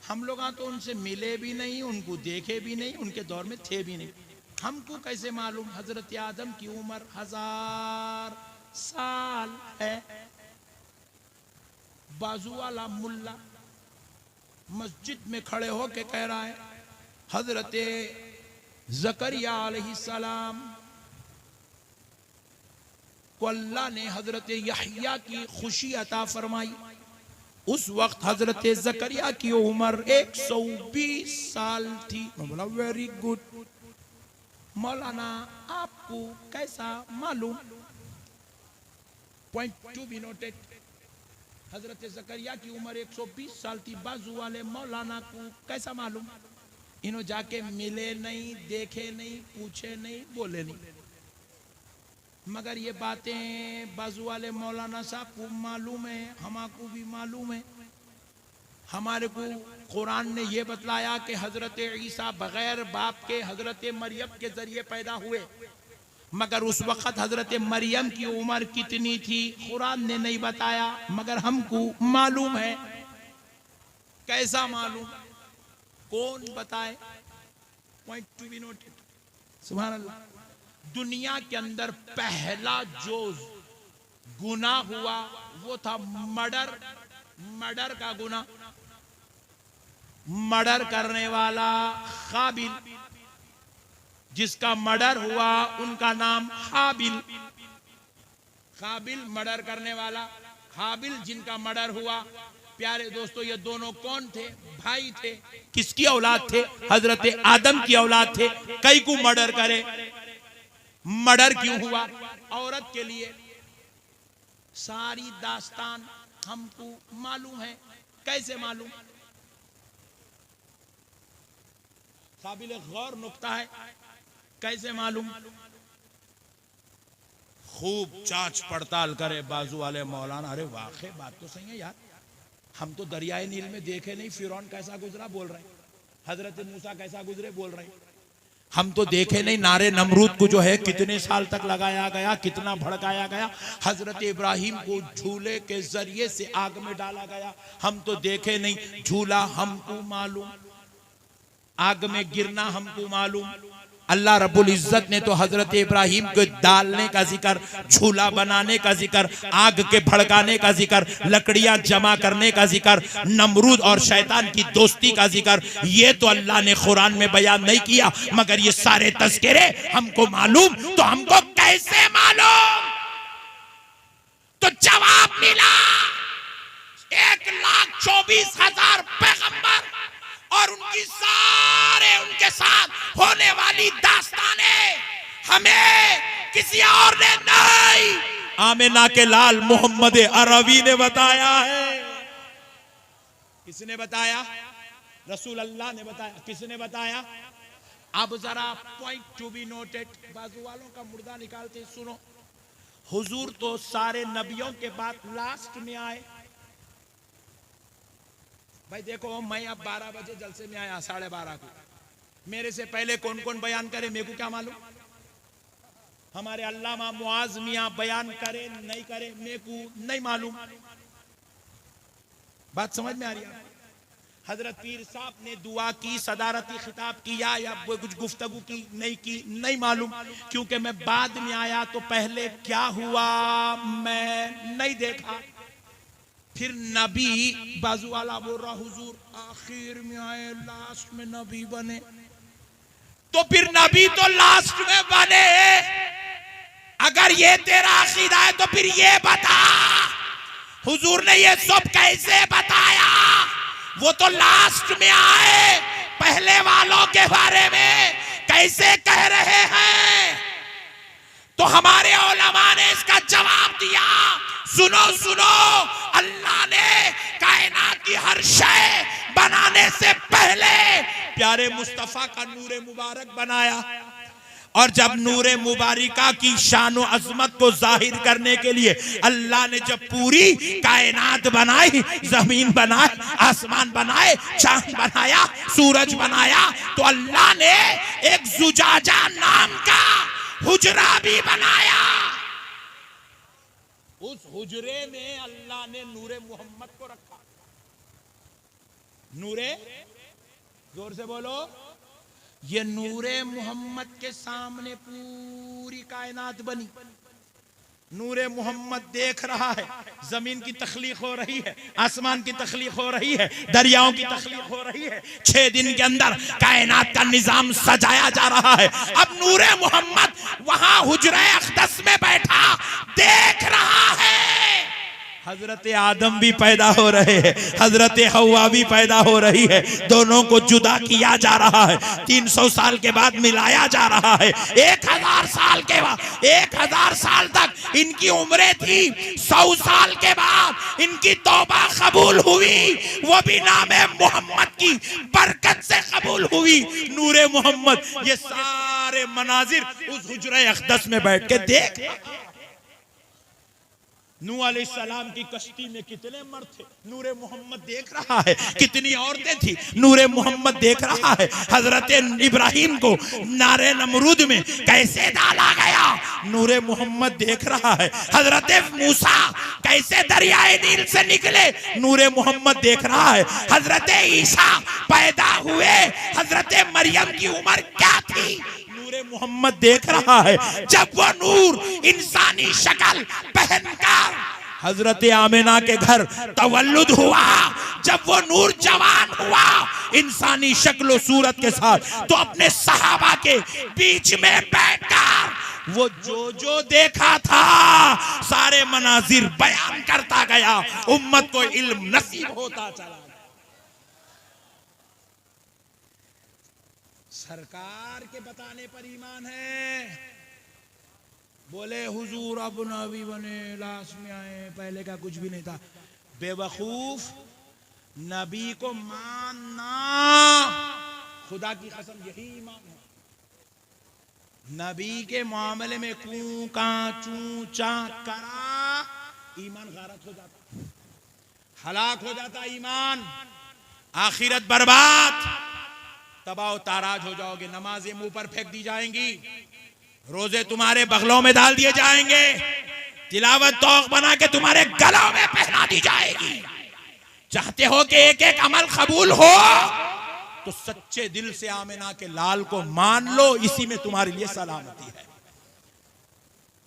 हम लोग तो उनसे मिले भी नहीं, उनको देखे भी नहीं, उनके दौर में थे भी नहीं, हमको कैसे मालूम हजरत आदम की उम्र 1000 साल है? बाजू वाला मुल्ला मस्जिद में खड़े होके कह रहा है हजरत ज़करिया अलैहिस्सलाम को अल्लाह ने हजरत यहया की खुशी अता फरमाई। उस वक्त हजरत ज़करिया की उम्र 120 साल थी। मैं बोला वेरी गुड मौलाना, आपको कैसा मालूम? Point to be noted. हजरत ज़करिया की उम्र 120 साल थी। बाजू वाले मौलाना को कैसा मालूम? इन्हों जाके मिले नहीं, देखे नहीं, पूछे नहीं, बोले नहीं, मगर ये बातें बाजू वाले मौलाना साहब को मालूम है, हमारे भी मालूम है। हमारे को कुरान ने ये बतलाया कि हजरत ईसा बगैर बाप के हजरत मरियम के जरिए पैदा हुए, मगर उस वक्त हजरत मरियम की उम्र कितनी थी कुरान ने नहीं बताया, मगर हमको मालूम है। कैसा मालूम? कौन बताए? Point to be noted. सुभान अल्लाह। दुनिया के अंदर पहला जो गुनाह हुआ वो था मर्डर का गुनाह। मर्डर करने वाला काबिल, जिसका मर्डर हुआ उनका नाम हाबिल। काबिल मर्डर करने वाला, हाबिल जिनका मर्डर हुआ। प्यारे दोस्तों, ये दोनों कौन थे? भाई थे। किसकी औलाद थे? हजरत आदम की औलाद थे। कई को मर्डर करे। मर्डर क्यों हुआ? औरत के लिए। सारी दास्तान हमको मालूम है। कैसे मालूम? काबिल गौर नुक्ता है। कैसे मालूम? खूब जांच पड़ताल करे बाजू वाले मौलाना। अरे वाकई बात तो सही है यार, हम तो दरियाए नील में देखे नहीं फिरौन कैसा गुजरा, बोल रहे हैं। हजरत मूसा कैसा गुजरे, बोल रहे हैं। हम तो देखे नहीं नारे नमरूद को जो है कितने साल तक लगाया गया, कितना भड़काया गया। हजरत इब्राहिम को झूले के जरिए से आग में डाला गया, हम तो देखे नहीं। झूला हमको मालूम, आग में गिरना हमको मालूम। अल्लाह रब्बुल इज्जत ने तो हजरत इब्राहिम को डालने का जिक्र, झूला बनाने का जिक्र, आग के भड़काने का जिक्र, लकड़ियां जमा करने का जिक्र, नमरूद और शैतान की दोस्ती का जिक्र, ये तो अल्लाह ने कुरान में बयान नहीं किया। मगर ये सारे तज़किरे हमको मालूम, तो हमको कैसे मालूम? तो जवाब मिला 1,24,000 पैगंबर और उनकी सारे उनके साथ होने वाली दास्तानें हमें किसी और ने नहीं, आमिना के लाल मोहम्मद अरबी ने बताया है। किसने बताया? रसूल अल्लाह ने बताया। किसने बताया? अब जरा पॉइंट टू बी नोटेड। बाजू वालों का मुर्दा निकालते सुनो। हुजूर तो सारे नबियों के बाद लास्ट में आए। भाई देखो, मैं अब 12 बजे जलसे में आया, 12:30 को। मेरे से पहले कौन कौन बयान करे मेरे को क्या मालूम। हमारे अल्लामा मुआज मियां बयान करे नहीं करे मेरे को नहीं मालूम। बात समझ में आ रही है? हजरत पीर साहब ने दुआ की, सदारती खिताब किया या कुछ गुफ्तगू की नहीं मालूम, क्योंकि मैं बाद में आया तो पहले क्या हुआ मैं नहीं देखा। फिर नबी बाजू वाला बोल रहा हुजूर आखिर में आए, लास्ट में नबी बने। तो फिर नबी तो लास्ट में बने, अगर ये तेरा अकीदा है तो फिर ये बता हुजूर ने ये सब कैसे बताया। वो तो लास्ट में आए, पहले वालों के बारे में कैसे कह रहे हैं। तो हमारे उलमा ने इसका जवाब दिया, सुनो सुनो, अल्लाह ने कायनात की हर शय बनाने से पहले प्यारे मुस्तफा का नूरे मुबारक बनाया। और जब नूरे मुबारिका की शान और अजमत को जाहिर करने के लिए अल्लाह ने जब पूरी कायनात बनाई, जमीन बनाए, आसमान बनाए, चांद बनाया, सूरज बनाया, तो अल्लाह ने एक जुजाजा नाम का हुजरा भी बनाया। उस हुजरे में अल्लाह ने नूरे मोहम्मद को रखा। नूरे, जोर से बोलो, ये नूरे मोहम्मद के सामने पूरी कायनात बनी। नूरे मोहम्मद देख रहा है, जमीन की तख्लीक हो रही है, आसमान की तख्लीक हो रही है, दरियाओं की तख्लीक हो रही है। 6 दिन के अंदर कायनात का निजाम सजाया जा रहा है। अब नूरे मोहम्मद वहां हुजरे अक़दस में बैठा देख रहा है। हजरत आदम भी पैदा हो रहे हैं, हजरत हवा भी पैदा हो रही है, दोनों को जुदा किया जा रहा है। 300 साल के बाद मिलाया जा रहा है। 1000 साल के बाद, 1000 साल तक इनकी उम्रें थी। 100 साल के बाद इनकी तौबा कबूल हुई, वो भी नाम मोहम्मद की बरकत से कबूल हुई। नूरे मोहम्मद ये सारे मनाजिर उस हुजरे अक़दस में बैठ के देख। नूह अलैहिस्सलाम की कश्ती में कितने मर्द थे, नूरे मोहम्मद देख रहा है। कितनी औरतें थी, नूरे मोहम्मद देख रहा है। हजरत इब्राहिम को नारे नमरूद में कैसे डाला गया, नूरे मोहम्मद देख रहा है। हजरत मूसा कैसे दरियाए नील से निकले, नूरे मोहम्मद देख रहा है। हजरत ईसा पैदा हुए, हजरत मरियम की उम्र क्या थी, नूरे मोहम्मद देख रहा है। जब वो नूर इंसानी शक्ल पहनकर हजरत आमिना के घर तवल्लुद हुआ, जब वो नूर जवान हुआ इंसानी शक्ल सूरत के साथ, तो अपने सहाबा के बीच में बैठकर वो जो देखा था सारे मनाजिर बयान करता गया। उम्मत को इल्म नसीब होता चला। सरकार के बताने पर ईमान है। बोले हुजूर अब नबी बने, लास्ट में आए, पहले का कुछ भी नहीं था। बेवकूफ, नबी को मानना खुदा की कसम यही ईमान है। नबी के मामले में कूं का चूं चा करा ईमान गारत हो जाता, हलाक हो जाता ईमान, आखिरत बर्बाद, तबाह ताराज हो जाओगे। नमाजें मुंह पर फेंक दी जाएंगी, रोजे तुम्हारे बगलों में डाल दिए जाएंगे, तिलावत तौक बना के तुम्हारे गलों में पहना दी जाएगी। चाहते हो कि एक एक अमल कबूल हो तो सच्चे दिल से आमिना के लाल को मान लो, इसी में तुम्हारे लिए सलामती है।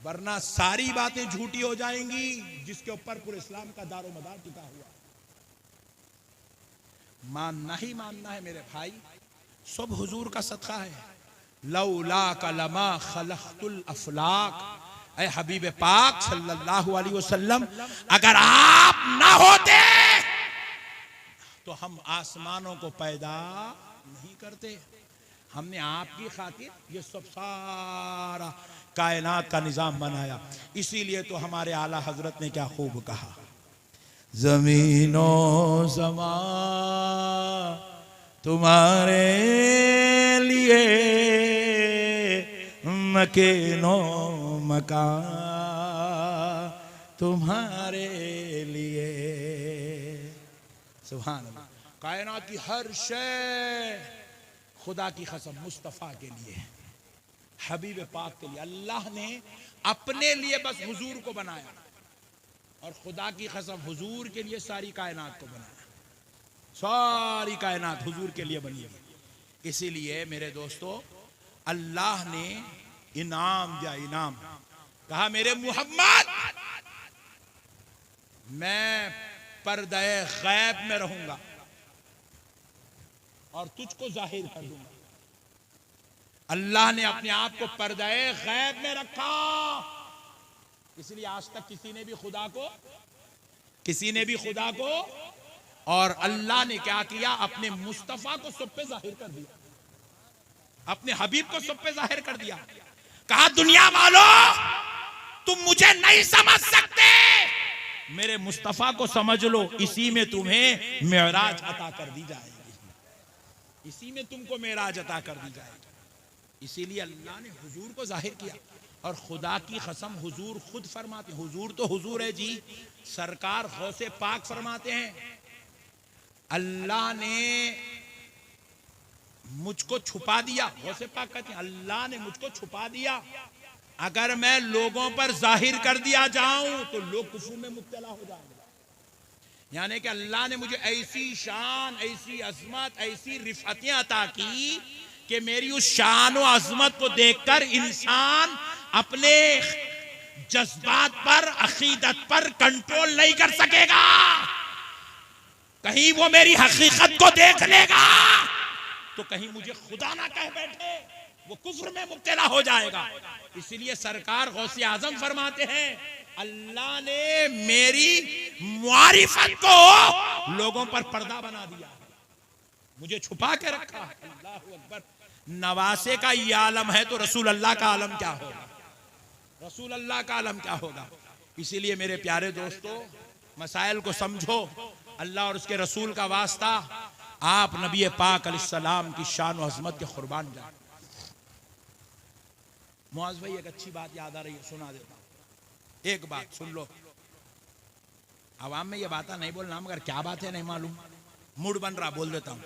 वरना सारी बातें झूठी हो जाएंगी जिसके ऊपर पूरे इस्लाम का दारो मदार टिका हुआ। मानना ही मानना है मेरे भाई, सब हुजूर का सदका है। लौला कलमा खलक़तुल अफलाक, ऐ हबीब पाक सल्लल्लाहु अलैहि वसल्लम, अगर आप ना होते तो हम आसमानों को पैदा नहीं करते। हमने आपकी खातिर ये सब सारा कायनात का निजाम बनाया। इसीलिए तो हमारे आला हजरत ने क्या खूब कहा, जमीनो समा तुम्हारे लिए, मकीनो मकान तुम्हारे लिए। सुभान अल्लाह। कायनात की हर शय खुदा की कसम मुस्तफ़ा के लिए, हबीब पाक के लिए। अल्लाह ने अपने लिए बस हुजूर को बनाया और खुदा की कसम हुजूर के लिए सारी कायनात को बनाया। सारी कायनात हुजूर के लिए बनी है। इसीलिए मेरे दोस्तों, अल्लाह ने इनाम दिया, इनाम। कहा मेरे मोहम्मद, मैं पर्दे गैब में रहूंगा और तुझको जाहिर कर दूंगा। अल्लाह ने अपने आप को पर्दे गैब में रखा। इसलिए आज तक किसी ने भी खुदा को और अल्लाह ने क्या किया, अपने मुस्तफा को सब पे जाहिर कर दिया, अपने हबीब को सब पे जाहिर कर दिया। कहा दुनिया वालों, तुम मुझे नहीं समझ सकते, मेरे मुस्तफा को समझ लो, इसी में तुम्हें मेराज अता कर दी जाएगी, इसी में तुमको मेराज अता कर दी जाएगी। इसीलिए अल्लाह ने हुजूर को जाहिर किया। और खुदा की कसम हुजूर खुद फरमाते, हुजूर तो हुजूर है जी, सरकार गौसे पाक फरमाते हैं, अल्लाह ने मुझको छुपा दिया। गौसे पाक कहते हैं अल्लाह ने मुझको छुपा दिया। अगर मैं लोगों पर जाहिर कर दिया जाऊं तो लोग कुफर में मुब्तला हो जाएंगे। यानी कि अल्लाह ने मुझे ऐसी शान, ऐसी अजमत, ऐसी रिफतें अता की कि मेरी उस शान और अजमत को देखकर इंसान अपने जज्बात पर, अकीदत पर कंट्रोल नहीं कर सकेगा। कहीं वो मेरी हकीकत को देख लेगा तो कहीं मुझे खुदा ना कह बैठे, वो कुफ्र में मुब्तला हो जाएगा। इसलिए सरकार गौसे आजम फरमाते हैं, अल्लाह ने मेरी मारिफत को लोगों पर पर्दा बना दिया, मुझे छुपा के रखा। अल्लाह अकबर। नवासे का ये आलम है तो रसूल अल्लाह का आलम क्या होगा, रसूल अल्लाह का आलम क्या होगा। इसीलिए मेरे प्यारे दोस्तों, मसाइल को समझो, अल्लाह और उसके रसूल का वास्ता, आप नबी पाक अलैहिस्सलाम की शान और अज़मत के कुर्बान जाए। मुआज़ भाई, एक अच्छी बात याद आ रही है, सुना देता हूं। एक बात सुन लो, आवाम में ये बात नहीं बोलना, मगर क्या बात है नहीं मालूम, मूड बन रहा, बोल देता हूं।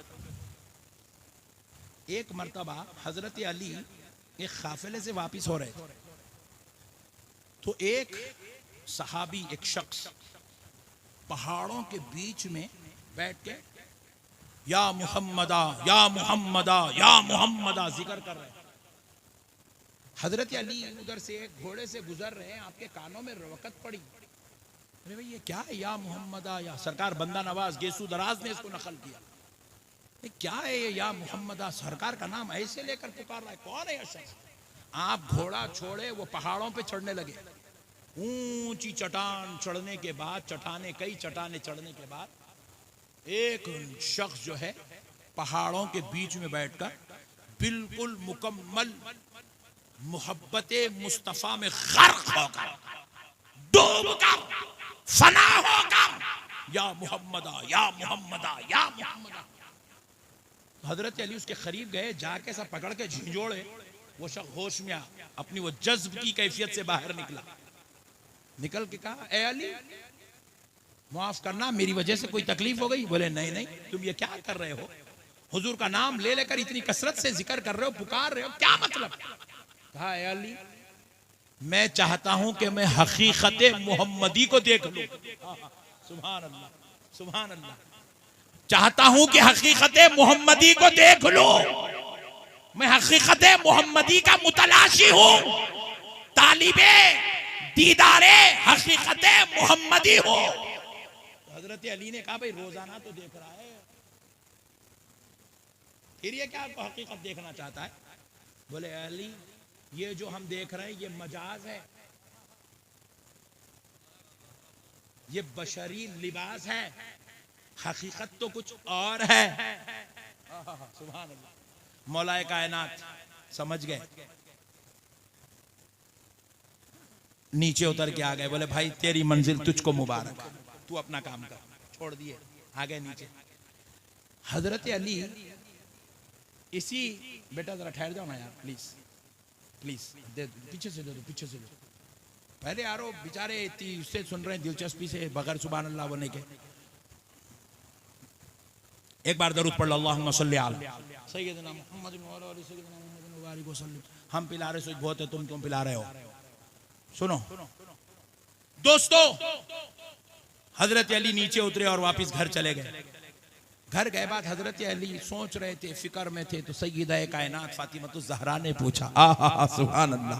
एक मर्तबा हजरत अली एक काफिले से वापिस हो रहे थे, तो एक सहाबी, एक शख्स पहाड़ों के बीच में बैठ के या मुहम्मदा या मुहम्मदा या मुहम्मदा जिक्र कर रहे हैं। हजरत अली उधर से एक घोड़े से गुजर रहे हैं, आपके कानों में रवकत पड़ी, अरे भाई ये क्या है, या मोहम्मदा, या सरकार बंदा नवाज गेसू दराज ने इसको नकल किया, ये क्या है ये या मोहम्मदा, सरकार का नाम ऐसे लेकर पुकार रहा है, कौन है यह शख्स। आप घोड़ा छोड़े, वो पहाड़ों पे चढ़ने लगे। ऊंची चट्टान चढ़ने के बाद, कई चट्टाने चढ़ने के बाद, एक शख्स जो है पहाड़ों के बीच में बैठकर बिल्कुल मुकम्मल मोहब्बत मुस्तफा में गर्क होकर, डूबकर, फना होकर, या मोहम्मदा या मोहम्मदा या मोहम्मदा। हजरत अली उसके करीब गए, जाके सब पकड़ के झिंझोड़े, वो शख्स होश में अपनी वो जज्ब की कैफियत से बाहर निकला, निकल के कहा, ए अली माफ करना, मेरी वजह से कोई तकलीफ हो गई। बोले नहीं नहीं, तुम ये क्या कर रहे हो, हुजूर का नाम ले लेकर इतनी कसरत से जिक्र कर रहे हो, पुकार रहे हो, क्या मतलब। कहा, ए अली मैं चाहता हूं कि मैं हकीकत मोहम्मदी को देख लूं। सुभान अल्लाह, सुभान अल्लाह। चाहता हूं कि हकीकत मोहम्मदी को देख लो, मैं हकीकत मोहम्मदी का मुतलाशी हूं, तालिबे दीदारे हकीकत मोहम्मदी हो। हजरत अली ने कहा, भाई रोजाना तो देख रहा है, फिर ये क्या आपको हकीकत देखना चाहता है। बोले अली, ये जो हम देख रहे हैं ये मजाज है, ये बशरी लिबास है, हकीकत तो कुछ और है। सुभान अल्लाह। मौलाए कायनात समझ गए, नीचे उतर के आ गए। बोले भाई तेरी मंजिल तुझको मुबारक, तू अपना काम कर, छोड़ दिए, आ गए नीचे। हजरत अली इसी, बेटा जरा ठहर जाओ ना यार, प्लीज प्लीज, दे पीछे से दे दो, पीछे से दे। पहले यारो बेचारे उससे सुन रहे हैं दिलचस्पी से, बगैर सुभान अल्लाह बोलने के। एक बार दरूद पढ़ लो, अल्लाहुम्मा सल्ली अला सय्यिदना मुहम्मद व अला आलि सय्यिदना मुहम्मद व बारिक वसल्लिम। हम पिला रहे सो बहुत है, तुम क्यों पिला रहे हो? सुनो दोस्तों, हजरत अली नीचे उतरे और वापस घर चले गए। घर गए बाद हजरत अली सोच रहे थे, फिक्र में थे, तो सय्यिदा कायनात फातिमा ज़हरा ने पूछा, आहा सुभान अल्लाह,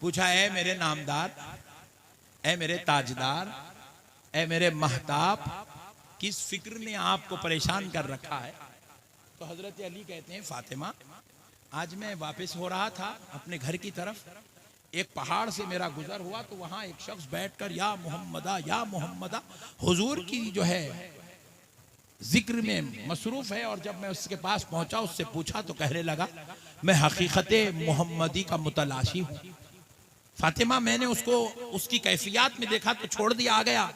पूछा है मेरे नामदार, ऐ मेरे ताजदार, ऐ मेरे महताब, किस फिक्र ने आपको परेशान कर रखा है? तो हजरत अली कहते हैं, फातिमा आज मैं वापस हो रहा था अपने घर की तरफ, एक पहाड़ से मेरा गुजर हुआ, तो वहां एक शख्स बैठकर या मोहम्मदा हुजूर की जो है जिक्र में मसरूफ है, और जब मैं उसके पास पहुंचा, उससे पूछा तो कहने लगा मैं हकीकत मोहम्मदी का मुतलाशी हूं। फातिमा मैंने उसको उसकी कैफियत में देखा तो छोड़ दिया, आ गया।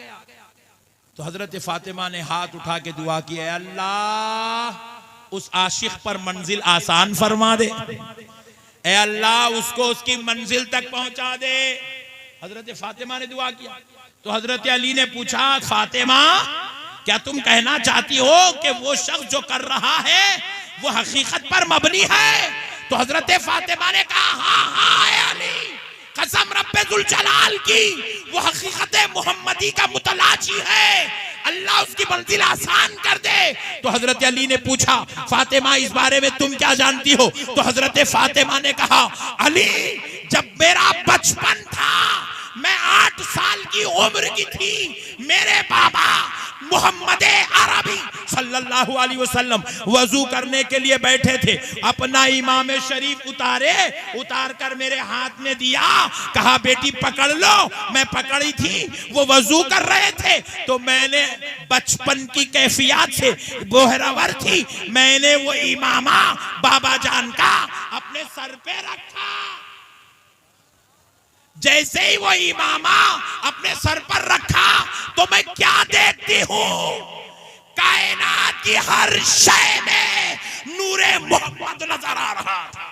तो हजरत फातिमा ने हाथ उठा के दुआ की, अल्लाह उस आशिक पर मंजिल आसान फरमा दे, ए अल्लाह उसको उसकी मंजिल तक पहुंचा दे। हजरत फातिमा ने दुआ किया। तो हजरत अली ने पूछा, फातिमा क्या तुम कहना चाहती हो कि वो शख्स जो कर रहा है वो हकीकत पर मबनी है? तो हजरत फातिमा ने कहा, हाँ हाँ अली, कसम रब्बे जुल जलाल की, वो हकीकत मोहम्मदी का मुतलाशी है, अल्लाह उसकी मंजिल आसान कर दे। तो हजरत अली ने पूछा, फातिमा इस बारे में तुम क्या जानती हो? तो हजरत फातिमा ने कहा, अली जब मेरा बचपन था, मैं 8 साल की उम्र की थी, मेरे बाबा मोहम्मद अरबी सल्लल्लाहु अलैहि वसल्लम वजू करने के लिए बैठे थे, अपना इमाम शरीफ उतार कर मेरे हाथ में दिया, कहा बेटी पकड़ लो। मैं पकड़ी थी, वो वजू कर रहे थे, तो मैंने बचपन की कैफियत से बोहरावर थी, मैंने वो इमामा बाबा जान का अपने सर पे रखा। जैसे ही वो इमामा अपने सर पर रखा तो मैं क्या देखती हूं, कायनात की हर शय में नूरे मोहम्मद नजर आ रहा था।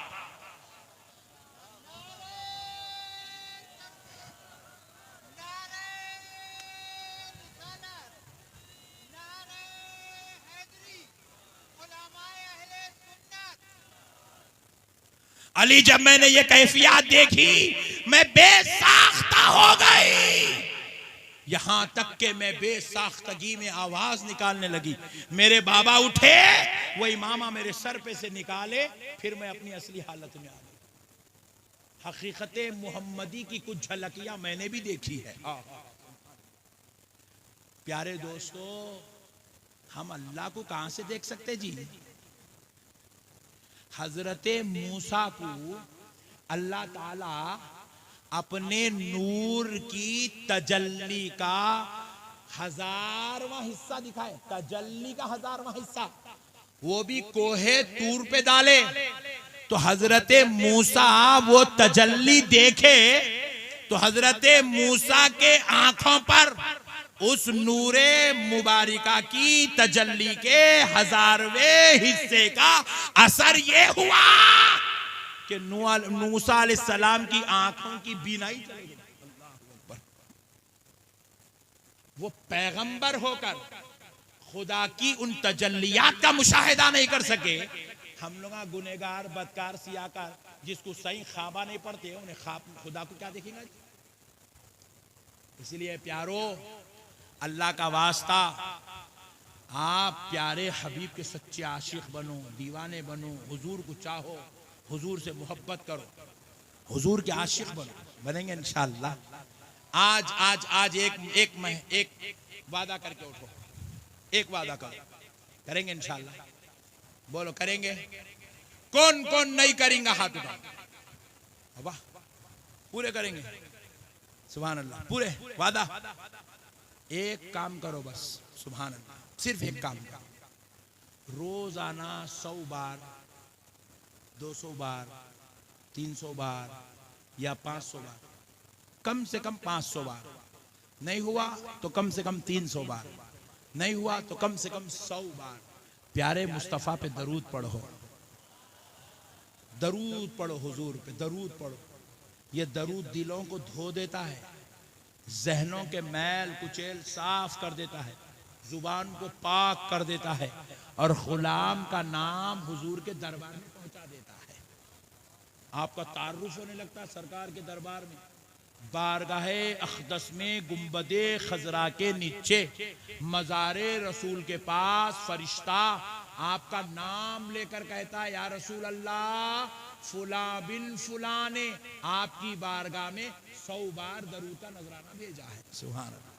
अली जब मैंने ये कैफियत देखी, मैं बेसाख्ता हो गई, यहां तक कि मैं बेसाख्तगी में आवाज निकालने लगी। मेरे बाबा उठे, वो इमामा मेरे सर पे से निकाले, फिर मैं अपनी असली हालत में आ गई। हकीकत मोहम्मदी की कुछ झलकियां मैंने भी देखी है। प्यारे दोस्तों, हम अल्लाह को कहां से देख सकते जी? हजरत मूसा को अल्लाह ताला अपने नूर की तजल्ली का 1000वां हिस्सा दिखाए, तजल्ली का 1000वां हिस्सा, वो भी कोहे तूर पे डाले। तो हजरत मूसा वो तजल्ली देखे, तो हजरत मूसा के आंखों पर उस नूरे मुबारिका की तजल्ली के 1000वें हिस्से का असर ये हुआ कि मूसा अलैहिस्सलाम की आंखों की बीनाई चली गई। वो पैगंबर होकर खुदा की उन तजल्लियात का मुशाहिदा नहीं कर सके। हम लोग गुनेगार, बदकार, सियाकार, जिसको सही ख्वाबा नहीं पड़ते, उन्हें ख्वाब खुदा को क्या देखेंगे? इसलिए प्यारो, अल्लाह का वास्ता, आप प्यारे हबीब के सच्चे आशिक बनो, दीवाने बनो, हुजूर को चाहो, हुजूर से मोहब्बत करो, हुजूर के आशिक बनो, बनेंगे इंशाअल्लाह। आज एक वादा करके उठो, एक वादा करो, करेंगे इंशाअल्लाह। बोलो करेंगे? कौन कौन नहीं करेंगे? हाथ उठाओ। वाह, पूरे करेंगे? सुभान अल्लाह, पूरे वादा। एक काम करो बस, सुभान अल्लाह, सिर्फ एक काम करो, रोजाना 100 बार, 200 बार, 300 बार या 500 बार, कम से कम 500 बार, नहीं हुआ तो कम से कम 300 बार, नहीं हुआ तो कम से कम 100 बार प्यारे मुस्तफ़ा पे दरूद पढ़ो, दरूद पढ़ो, हुजूर पे दरूद पढ़ो। ये दरूद दिलों को धो देता है, जहनों के मैल कुचेल साफ कर देता है। जुबान को पाक कर देता है और गुलाम का नाम हुजूर के दरबार में पहुंचा देता है। आपका तारुफ होने लगता है सरकार के दरबार में। बारगाहे अक़दस में गुंबदे खजरा के नीचे मज़ारे रसूल के पास फरिश्ता आपका नाम लेकर कहता है, या रसूल अल्लाह, फुला बिन फुला ने आपकी बारगाह में 100 बार दरूद का नजराना भेजा है। सुभान अल्लाह।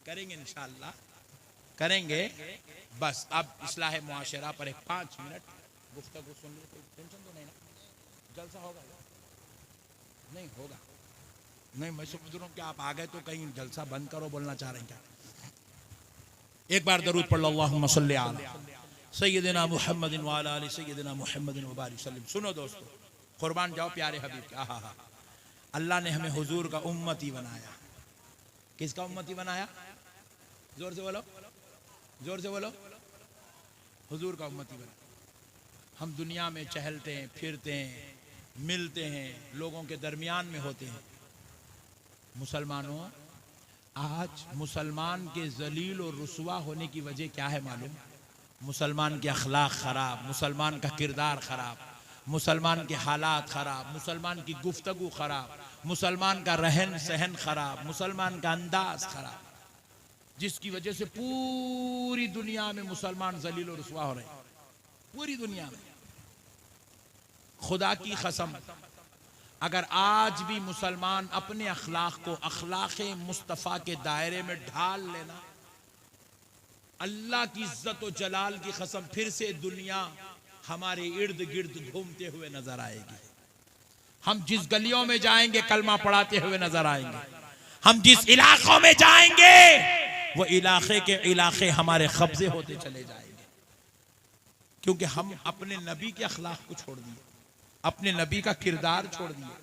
करेंगे इंशाअल्लाह, करेंगे। बस अब इस्लाह मुआशरा पर एक 5 मिनट गुफ्तगू सुन ली, कोई टेंशन तो नहीं ना? जलसा होगा? नहीं होगा? नहीं, मैं समझ रहा हूँ कि आप आ गए तो कहीं जलसा बंद करो बोलना चाह रहे हैं क्या? एक बार दरूद पढ़ लो, अल्लाहुम्मा सल्ली अला सय्यदिना मुहम्मदिन व अला आलि सय्यदिना मुहम्मदिन व बारिक वसल्लम। सुनो दोस्तों, कुर्बान जाओ प्यारे हबीब के। आहा, अल्लाह ने हमें हुजूर का उम्मती बनाया। किसका उम्मती बनाया? जोर से बोलो, जोर से बोलो। हुजूर का उम्मती बनाया। हम दुनिया में चहलते हैं, फिरते हैं, मिलते हैं, लोगों के दरमियान में होते हैं। मुसलमानों, आज मुसलमान के जलील और रुसवा होने की वजह क्या है मालूम? मुसलमान के अखलाक खराब, मुसलमान का किरदार खराब, मुसलमान के हालात खराब, मुसलमान की गुफ्तगू खराब, मुसलमान का रहन सहन खराब, मुसलमान का अंदाज खराब, जिसकी वजह से पूरी दुनिया में मुसलमान जलील और रुसवा हो रहे हैं। पूरी दुनिया में। खुदा की कसम, अगर आज भी मुसलमान अपने अखलाक को अखलाक मुस्तफ़ा के दायरे में ढाल लेना, अल्लाह की इज्जत और जलाल की कसम, फिर से दुनिया हमारे इर्द गिर्द घूमते हुए नजर आएगी। हम जिस गलियों में जाएंगे कलमा पढ़ाते हुए नजर आएंगे। हम जिस इलाकों में जाएंगे वो इलाके के इलाके हमारे कब्जे होते चले जाएंगे, क्योंकि हम अपने नबी के अखलाक को छोड़ दिए, अपने नबी का किरदार छोड़ दिए,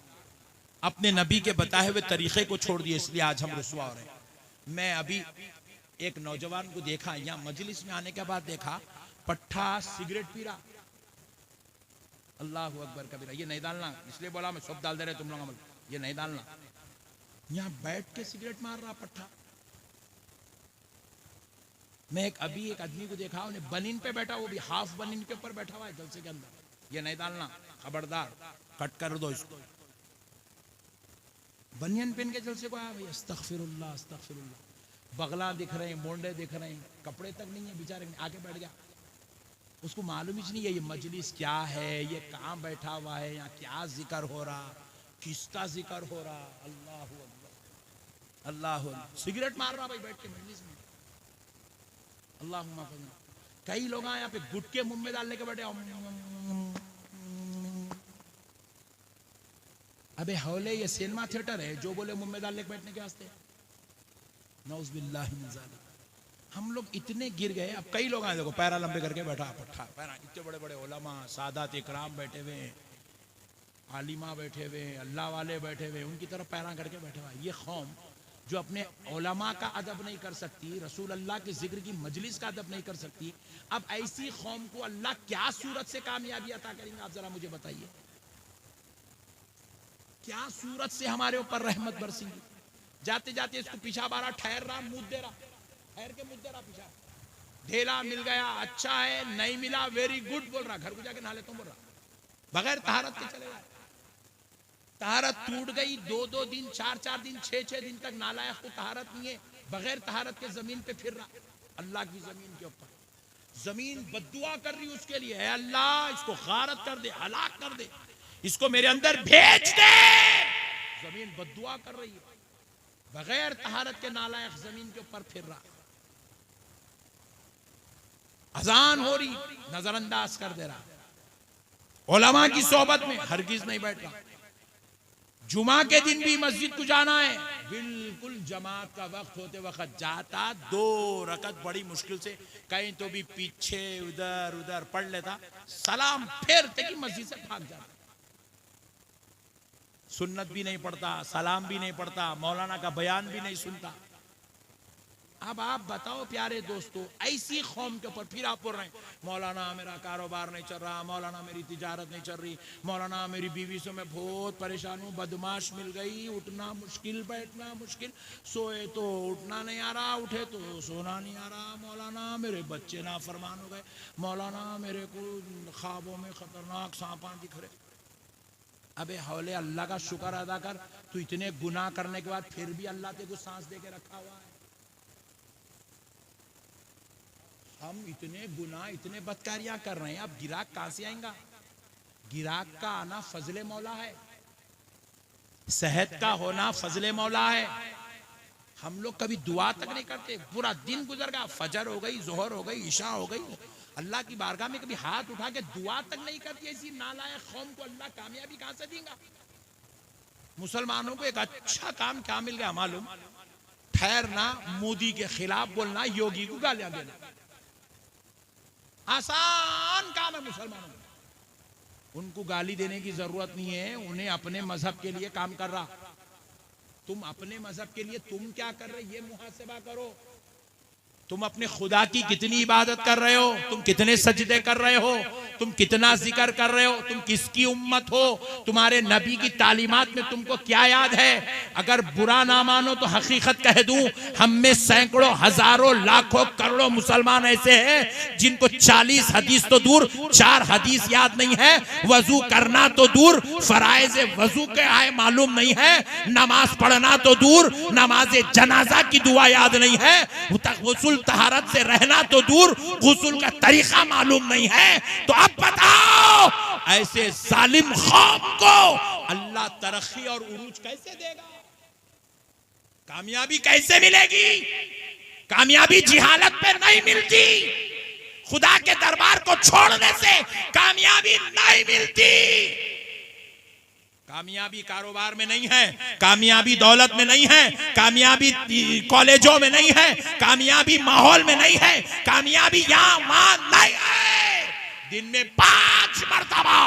अपने नबी के बताए हुए तरीके को छोड़ दिए। इसलिए आज हम रुसवा हो रहे हैं। मैं अभी एक नौजवान को देखा, यहाँ मजलिस में आने के बाद देखा, पट्ठा सिगरेट पी रहा। अल्लाह अकबर कबीरा। ये नहीं डालना, इसलिए बोला मैं सब डाल दे रहे तुम लोग, अमल ये नहीं डालना। यहाँ बैठ के सिगरेट मार रहा पट्ठा। मैं एक आदमी को देखा, उन्हें बनीन पे बैठा, वो भी हाफ बनीन के ऊपर बैठा हुआ है जलसे के अंदर। ये नहीं डालना, खबरदार, कट कर दो इसको। बनियन पहन के जलसे को आया भाई। अस्तगफिरुल्लाह, अस्तगफिरुल्लाह। बगला दिख रहे हैं, मोंडे दिख रहे हैं, कपड़े तक नहीं है बेचारे। आके बैठ गया, उसको मालूम ही नहीं है ये मजलिस क्या है, ये कहाँ बैठा हुआ है, यहाँ क्या जिक्र हो रहा, किसका जिक्र हो रहा। अल्लाह अकबर, अल्लाह। सिगरेट मार रहा भाई बैठ के मजलिस में। अल्लाह। कई लोग यहाँ पे गुटके मुंह में डालने के बैठे। अबे हौले, ये सिनेमा थिएटर है जो बोले मुंह में डालने के बैठने के वास्ते? नौज़ुबिल्लाहि मिन ज़ालिक। हम लोग इतने गिर गए। अब कई लोग आए, देखो पैरा लंबे करके बैठा पट्ठा पैरा। इतने बड़े बड़े उलमा, सादात इकराम बैठे हुए, आलिमा बैठे हुए, अल्लाह वाले बैठे हुए, उनकी तरफ पैरा करके बैठे हुआ। ये कौम जो अपने उलमा का अदब नहीं कर सकती, रसूल अल्लाह के जिक्र की मजलिस का अदब नहीं कर सकती, अब ऐसी कौम को अल्लाह क्या सूरत से कामयाबी अता करेंगे? आप जरा मुझे बताइए, क्या सूरत से हमारे ऊपर रहमत बरसेंगी? जाते जाते इसको पीछा बारा, ठहर रहा, मुंह दे रहा, ठहर के मुंह दे रहा पीछा। ढेला मिल गया, अच्छा है, नहीं मिला वेरी गुड बोल रहा, घर को जाके नहा ले तुम बोल रहा, बगैर तहारत के चले गए। तहारत टूट गई, 2-2 दिन, 4-4 दिन, 6-6 दिन तक नालायक को तहारत नहीं है, बगैर तहारत के जमीन पे फिर रहा, अल्लाह की जमीन के ऊपर। जमीन बद्दुआ कर रही उसके लिए, है अल्लाह इसको गारत कर दे, हलाक कर दे, इसको मेरे अंदर भेज दे। जमीन बद्दुआ कर रही है, बगैर तहारत के नालायक जमीन के ऊपर फिर रहा। अजान हो रही, नजरअंदाज कर दे रहा। उलमा की सोबत में हरगिज नहीं बैठ रहा। जुमा के दिन भी मस्जिद को जाना है, बिल्कुल जमात का वक्त होते वक्त जाता, 2 रकत बड़ी मुश्किल से, कहीं तो भी पीछे उधर उधर पढ़ लेता, सलाम फेरते कि मस्जिद से भाग जाता। सुन्नत भी नहीं पढ़ता, सलाम भी नहीं पढ़ता, मौलाना का बयान भी नहीं सुनता। अब आप बताओ प्यारे दोस्तों, ऐसी कौम के ऊपर फिर आप बोल रहे हैं मौलाना मेरा कारोबार नहीं चल रहा, मौलाना मेरी तिजारत नहीं चल रही, मौलाना मेरी बीवी से मैं बहुत परेशान हूँ, बदमाश मिल गई, उठना मुश्किल बैठना मुश्किल, सोए तो उठना नहीं आ रहा, उठे तो सोना नहीं आ रहा, मौलाना मेरे बच्चे नाफरमान हो गए, मौलाना मेरे को ख्वाबों में खतरनाक सांपा दिख रहे। अबे हौले अल्लाह का शुक्र अदा कर, तू इतने गुनाह करने के बाद फिर भी अल्लाह तेरे को सांस दे के रखा हुआ है। हम इतने गुनाह इतने बदकारियां कर रहे हैं, अब गिराक कहां से आएगा? गिराक का आना फजले मौला है, सेहत का होना फजले मौला है। हम लोग कभी दुआ तक नहीं करते, पूरा दिन गुजर गया, फजर हो गई, जोहर हो गई, ईशा हो गई, अल्लाह की बारगाह में कभी हाथ उठा के दुआ तक नहीं करती। ऐसी नालायक कौम को अल्लाह कामयाबी कहां से देगा? मुसलमानों को एक अच्छा काम क्या मिल गया मालूम? ठहरना, मोदी के खिलाफ बोलना, योगी को गालियां देना, आसान काम है मुसलमानों को। उनको गाली देने की जरूरत नहीं है, उन्हें अपने मजहब के लिए काम कर रहा। तुम अपने मजहब के लिए तुम क्या कर रहे, ये मुहासिबा करो। तुम अपने खुदा की कितनी इबादत कर रहे हो, तुम कितने सजदे कर रहे हो, तुम कितना जिक्र कर रहे हो, तुम किसकी उम्मत हो, तुम्हारे नबी की तालीमात में तुमको क्या याद है? अगर बुरा ना मानो तो हकीकत कह दूं, हम में सैकड़ों हजारों लाखों करोड़ों मुसलमान ऐसे हैं जिनको 40 हदीस तो दूर 4 हदीस याद नहीं है, वजू करना तो दूर फराइज वजू के आए मालूम नहीं है, नमाज पढ़ना तो दूर नमाज जनाजा की दुआ याद नहीं है, गुस्ल तहारत से रहना तो दूर गुस्ल का तरीका मालूम नहीं है। तो अब बताओ ऐसे जालिम कौम को अल्लाह तरक्की और उरूज कैसे देगा? कामयाबी कैसे मिलेगी? कामयाबी जिहालत पे नहीं मिलती, खुदा के दरबार को छोड़ने से कामयाबी नहीं मिलती। कामयाबी कारोबार में नहीं है, कामयाबी दौलत में नहीं है, कामयाबी कॉलेजों में नहीं है, कामयाबी माहौल में नहीं है, कामयाबी यहाँ वहां नहीं है। दिन में 5 मरतबा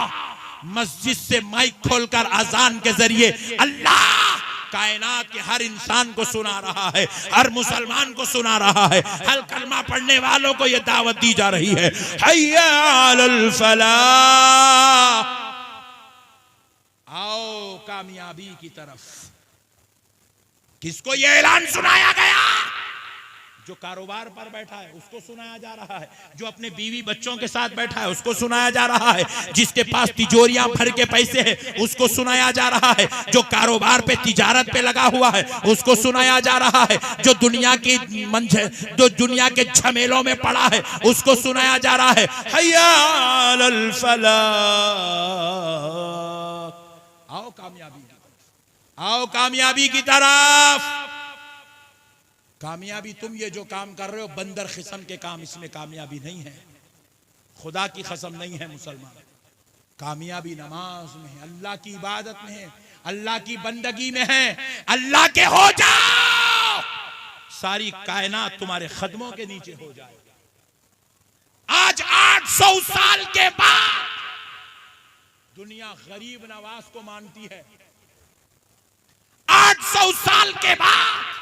मस्जिद से माइक खोलकर अजान के जरिए अल्लाह कायनात के हर इंसान को सुना रहा है, हर मुसलमान को सुना रहा है, हर कलमा पढ़ने वालों को यह दावत दी जा रही है, हय्या अलल फलाह, आओ कामयाबी की तरफ। किसको यह ऐलान सुनाया गया? जो कारोबार पर बैठा है उसको सुनाया जा रहा है, जो अपने बीवी बच्चों के साथ बैठा है उसको सुनाया जा रहा है, जिसके पास तिजोरियां भर के पैसे हैं उसको सुनाया जा रहा है, जो कारोबार पे तिजारत पे लगा हुआ है उसको सुनाया जा रहा है, जो दुनिया के झमेलों में पड़ा है उसको सुनाया जा रहा है, हय्या अलल फलाह, आओ कामयाबी की तरफ, आओ कामयाबी की तरफ। कामयाबी तुम ये जो काम कर रहे हो बंदर किस्म के काम, इसमें कामयाबी नहीं है, खुदा की कसम नहीं है मुसलमान। कामयाबी नमाज में है, अल्लाह की इबादत में है, अल्लाह की बंदगी में है। अल्लाह के हो जाओ, सारी कायनात तुम्हारे कदमों के नीचे हो जाएगी। आज 800 साल के बाद दुनिया गरीब नवाज को मानती है। 800 साल के बाद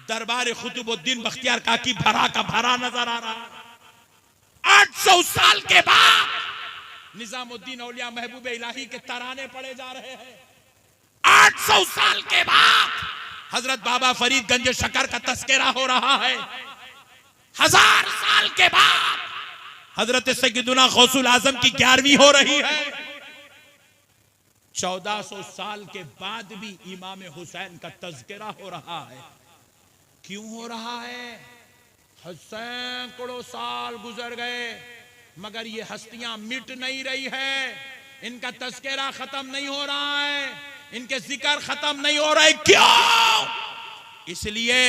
दरबार कुतुबुद्दीन बख्तियार काकी भरा का भरा नजर आ रहा है। 800 साल के बाद निजामुद्दीन औलिया महबूब इलाही के तराने पड़े जा रहे हैं। 800 साल के बाद हजरत बाबा फरीद गंज शकर का तस्करा हो रहा है। 1000 साल के बाद हजरत सैयदुना गौसुल आजम की 11वीं हो रही है। 1400 साल के बाद भी इमाम हुसैन का तस्करा हो रहा है। क्यों हो रहा है? सैकड़ों साल गुजर गए मगर ये हस्तियां मिट नहीं रही है, इनका तस्करा खत्म नहीं हो रहा है, इनके जिक्र खत्म नहीं हो रहा है। क्यों? इसलिए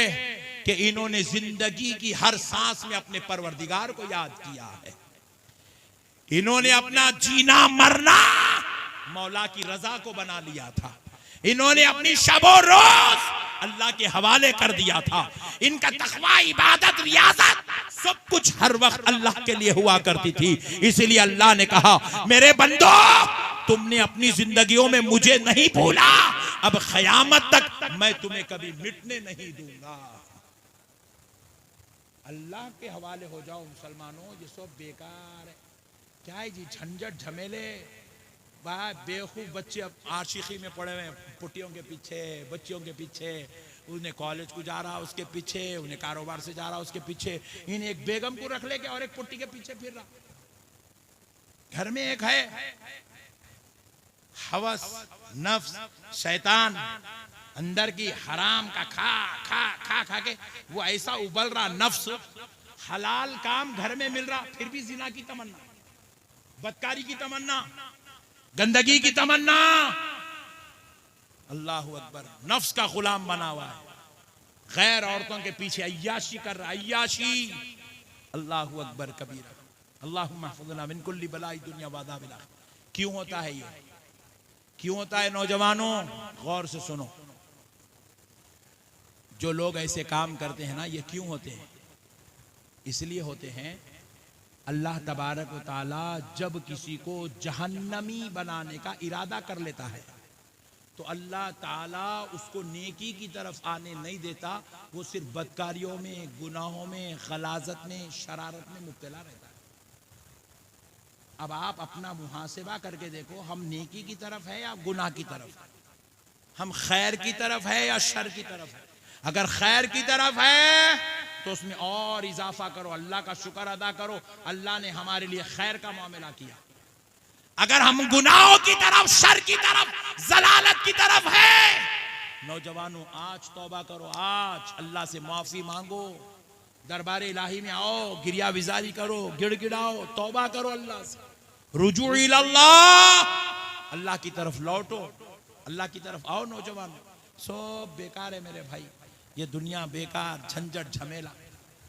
कि इन्होंने जिंदगी की हर सांस में अपने परवरदिगार को याद किया है। इन्होंने अपना जीना मरना मौला की रजा को बना लिया था। इन्होंने अपनी शबो रोज अल्लाह के हवाले कर दिया था। इनका तकवा, इबादत, रियाजत सब कुछ हर वक्त अल्लाह के लिए हुआ करती थी। इसलिए अल्लाह ने कहा, मेरे बंदो तुमने अपनी जिंदगियों में मुझे नहीं भूला, अब क़यामत तक मैं तुम्हें कभी मिटने नहीं दूंगा। अल्लाह के हवाले हो जाओ मुसलमानों, ये सब बेकार है। क्या है जी झंझट झमेले, बेवकूफ़ बच्चे अब आशिकी में पड़े हुए हैं, पुटियों के पीछे, बच्चियों के पीछे, उन्हें कॉलेज को जा रहा उसके पीछे, उन्हें कारोबार से जा रहा उसके पीछे, इन्हें एक बेगम को रख लेके और एक पुट्टी के पीछे फिर रहा। घर में एक है हवस, नफ्स, शैतान, अंदर की हराम का खा खा खा खा के वो ऐसा उबल रहा नफ्स, हलाल काम घर में मिल रहा फिर भी जिना की तमन्ना, बदकारी की तमन्ना, गंदगी की तमन्ना। अल्लाह अकबर, नफ्स का गुलाम बना हुआ है, गैर औरतों के पीछे अय्याशी कर रहा, अय्याशी। अल्लाह अकबर कबीरा। अल्लाहुम्मा हफ़िज़ना मिन कुल्ली बलाई दुनिया व अज़ाबिल आखिरह। क्यों होता है ये, क्यों होता है नौजवानों? गौर से सुनो, जो लोग ऐसे काम करते हैं ना, ये क्यों होते हैं? इसलिए होते हैं, अल्लाह तबारक व ताला जब किसी को जहन्नमी बनाने का इरादा कर लेता है तो अल्लाह ताला उसको नेकी की तरफ आने नहीं देता, वो सिर्फ बदकारियों में, गुनाहों में, गलाजत में, शरारत में मुब्तला रहता है। अब आप अपना मुहासिबा करके देखो, हम नेकी की तरफ है या गुनाह की तरफ, हम खैर की तरफ है या शर की तरफ है? अगर खैर की तरफ है तो उसमें और इजाफा करो, अल्लाह का शुक्र अदा करो, अल्लाह ने हमारे लिए खैर का मामला किया। अगर हम गुनाहों की तरफ, शर की तरफ, जलालत की तरफ है, नौजवानों आज तौबा करो, आज अल्लाह से माफी मांगो, दरबार इलाही में आओ, गिरिया विजारी करो, गिड़गिड़ाओ, तौबा करो अल्लाह से, रुजू इल्लल्लाह, अल्लाह की तरफ लौटो, अल्लाह की तरफ आओ। नौजवान सब बेकार है मेरे भाई, ये दुनिया बेकार, झंझट झमेला।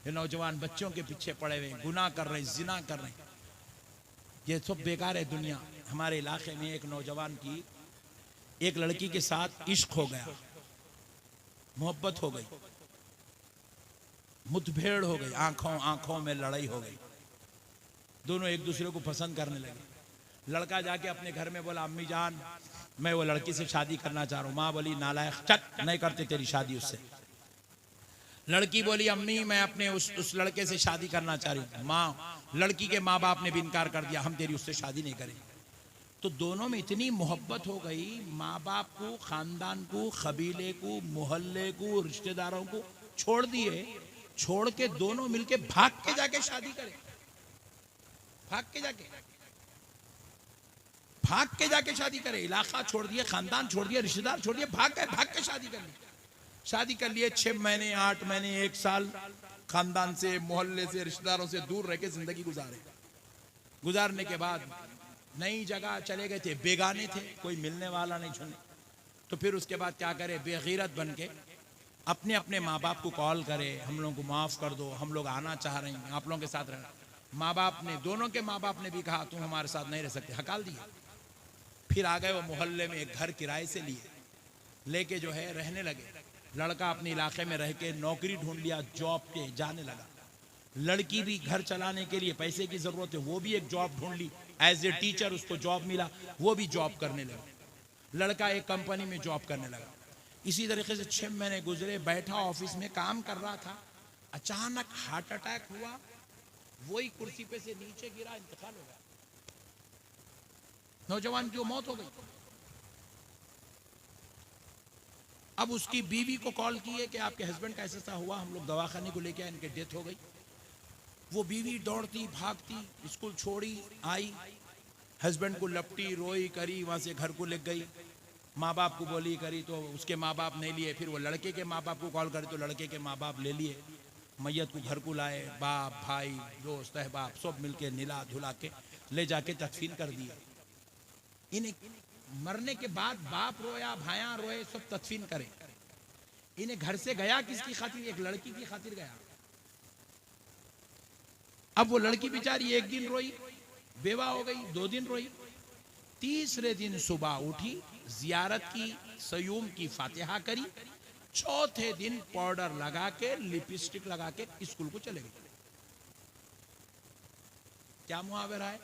ये नौजवान बच्चों के पीछे पड़े हुए, गुनाह कर रहे, जिना कर रहे, ये सब बेकार है दुनिया। हमारे इलाके में एक नौजवान की एक लड़की के साथ इश्क हो गया, मोहब्बत हो गई, मुठभेड़ हो गई, आंखों आंखों में लड़ाई हो गई, दोनों एक दूसरे को पसंद करने लगे। लड़का जाके अपने घर में बोला, अम्मी जान मैं वो लड़की से शादी करना चाह रहा हूँ। माँ बोली, नालायक, चट, नहीं करते तेरी शादी उससे। लड़की बोली, अम्मी मैं अपने उस लड़के से शादी करना चाह रही हूँ। माँ, लड़की के माँ बाप ने भी इनकार कर दिया, हम तेरी उससे शादी नहीं करेंगे। तो दोनों में इतनी मोहब्बत हो गई, माँ बाप को, खानदान को, कबीले को, मोहल्ले को, रिश्तेदारों को छोड़ दिए, छोड़ के दोनों मिलके भाग के जाके शादी करे, भाग के जाके शादी करे, इलाका छोड़ दिए, खानदान छोड़ दिया, रिश्तेदार छोड़ दिए, भाग के शादी कर ली। शादी कर लिए, 6 महीने, 8 महीने, 1 साल खानदान से, मोहल्ले से, रिश्तेदारों से दूर रह के जिंदगी गुजारने के बाद नई जगह चले गए थे, बेगाने थे, कोई मिलने वाला नहीं सुने। तो फिर उसके बाद क्या करे, बेगैरत बन के अपने अपने माँ बाप को कॉल करे, हम लोगों को माफ़ कर दो, हम लोग आना चाह रहे हैं, आप लोगों के साथ रहना। माँ बाप ने, दोनों के माँ बाप ने भी कहा तुम हमारे साथ नहीं रह सकते, हकाल दिया। फिर आ गए वो मोहल्ले में एक घर किराए से लिए, लेके जो है रहने लगे। लड़का अपने इलाके में रह के नौकरी ढूंढ लिया, जॉब के जाने लगा। लड़की भी घर चलाने के लिए पैसे की जरूरत है, वो भी एक जॉब ढूंढ ली, एज ए टीचर उसको जॉब मिला, वो भी जॉब करने लगा। लड़का एक कंपनी में जॉब करने लगा। इसी तरीके से 6 महीने गुजरे, बैठा ऑफिस में काम कर रहा था, अचानक हार्ट अटैक हुआ, वही कुर्सी पे से नीचे गिरा, इंतकाल हो गया। नौजवान की मौत हो गई। अब उसकी बीवी को कॉल की है कि आपके हस्बैंड का ऐसा हुआ, हम लोग दवाखाने को लेके आए, इनकी डेथ हो गई। वो बीवी दौड़ती भागती, स्कूल छोड़ी, आई, हस्बैंड को लपटी, रोई, करी, वहां से घर को ले गई, माँ बाप को बोली, करी, तो उसके माँ बाप नहीं लिए। फिर वो लड़के के माँ बाप को कॉल करे तो लड़के के माँ बाप ले लिए, मैयत को घर को लाए, बाप, भाई, दोस्त, अहबाब सब मिलके नीला धुला के ले जाके तदफीन कर दिया। इन्हें मरने के बाद बाप रोया, भाया रोए, सब तदफीन करे। इन्हें घर से गया किसकी खातिर? एक लड़की की खातिर गया। अब वो लड़की बेचारी 1 दिन रोई, बेवा हो गई, 2 दिन रोई, तीसरे दिन सुबह उठी, जियारत की, सयूम की फातिहा करी, चौथे दिन पाउडर लगा के, लिपस्टिक लगा के स्कूल को चले गए। क्या मुहावरा है?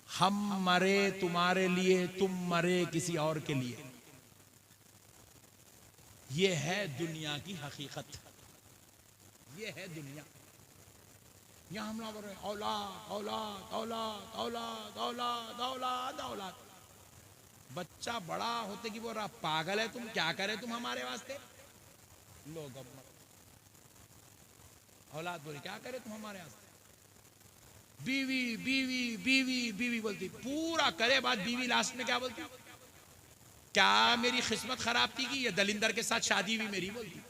हम मरे तुम्हारे लिए, तुम मरे किसी और के लिए। ये है दुनिया की हकीकत। ये है दुनिया। यहाँ हमला बोल रहे हैं औलाद औलाद औलाद औलाद औलाद औलाद औलाद। बच्चा बड़ा होते कि बोल रहा पागल है तुम, क्या करे तुम हमारे वास्ते। लोग औलाद बोले क्या करे तुम हमारे वास्ते। बीवी बीवी बीवी बीवी बोलती, पूरा करे बाद बीवी लास्ट में क्या बोलती, क्या मेरी किस्मत खराब थी कि ये दलिंदर के साथ शादी भी मेरी बोलती।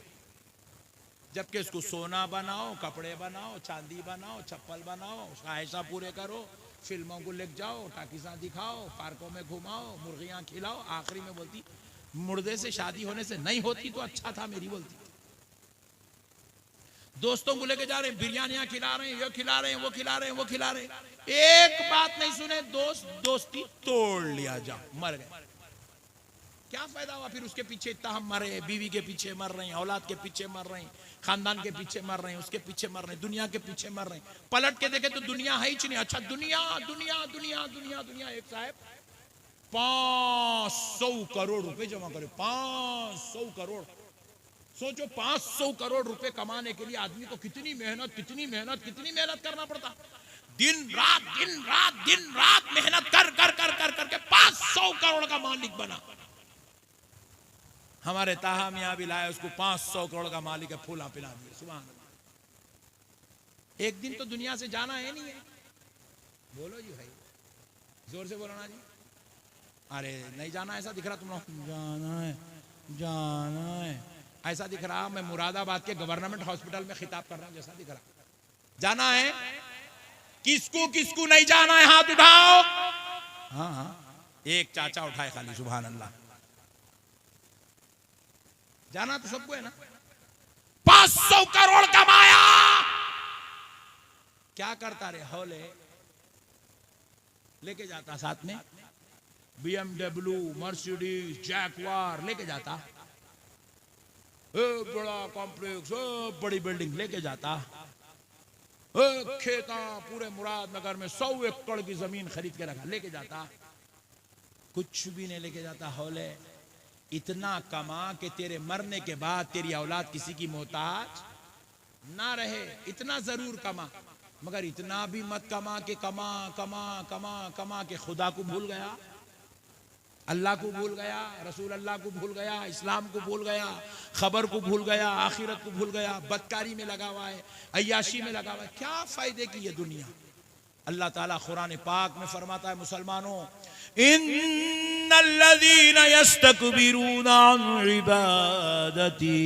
जबकि उसको सोना बनाओ, कपड़े बनाओ, चांदी बनाओ, चप्पल बनाओ, ख्वाहिशा पूरे करो, फिल्मों को ले जाओ, टाकिसा दिखाओ, पार्कों में घुमाओ, मुर्गियां खिलाओ, आखिरी में बोलती मुर्दे से शादी होने से नहीं होती तो अच्छा था मेरी बोलती। दोस्तों को लेके जा रहे हैं, बिरयानियां खिला रहे हैं, ये खिला रहे हैं, वो खिला रहे हैं, वो खिला रहे हैं, एक बात नहीं सुने, दोस्ती तोड़ लिया, जा मर गए। क्या फायदा हुआ फिर उसके पीछे इतना हम मर रहे हैं, बीवी के पीछे मर रहे हैं, औलाद के पीछे मर रहे हैं, खानदान के पीछे मर रहे हैं, उसके पीछे मर रहे हैं, दुनिया के पीछे मर रहे हैं। पलट के देखे तो दुनिया है ही नहीं। अच्छा दुनिया दुनिया दुनिया दुनिया दुनिया। एक साहब 500 करोड़ रुपए जमा करे, 500 करोड़। सोचो 500 करोड़ रुपए कमाने के लिए आदमी को कितनी मेहनत कितनी मेहनत कितनी मेहनत करना पड़ता। दिन रात दिन रात दिन रात मेहनत कर कर कर कर करके 500 करोड़ का मालिक बना। हमारे ताहा मियां भी लाए उसको 500 करोड़ का मालिक है, फूला पिला दिए। सुभान अल्लाह। एक दिन तो दुनिया से जाना है नहीं है। बोलो जी भाई, जोर से बोलो ना जी। अरे नहीं जाना ऐसा दिख रहा तुम लोग, जाना है जाना है ऐसा दिख रहा। मैं मुरादाबाद के गवर्नमेंट हॉस्पिटल में खिताब कर रहा हूं जैसा दिख रहा। जाना है किसको किसको नहीं जाना है हाथ उठाओ। हाँ हाँ, एक चाचा उठाए खाली। सुभान अल्लाह। जाना तो सबको है ना। 500 करोड़ कमाया, क्या करता रे हौले लेके जाता, साथ में BMW मर्सिडीज जैगवार लेके जाता, बड़ा कॉम्प्लेक्स बड़ी बिल्डिंग लेके जाता, खेता पूरे मुरादनगर में 100 एकड़ की जमीन खरीद के रखा लेके जाता। कुछ भी नहीं लेके जाता हौले। इतना कमा कि तेरे मरने के बाद तेरी औलाद किसी की मोहताज ना रहे, इतना जरूर कमा। मगर इतना भी मत कमा कि कमा कमा कमा कमा के खुदा को भूल गया, अल्लाह को भूल गया, रसूल अल्लाह को भूल गया, इस्लाम को भूल गया, खबर को भूल गया, आखिरत को भूल गया, बदकारी में लगा हुआ है, अय्याशी में लगा हुआ है। क्या फायदे की ये दुनिया। अल्लाह ताला कुरान पाक में फरमाता है, मुसलमानों इन्नल्लज़ीना यस्तकबिरूना अन इबादती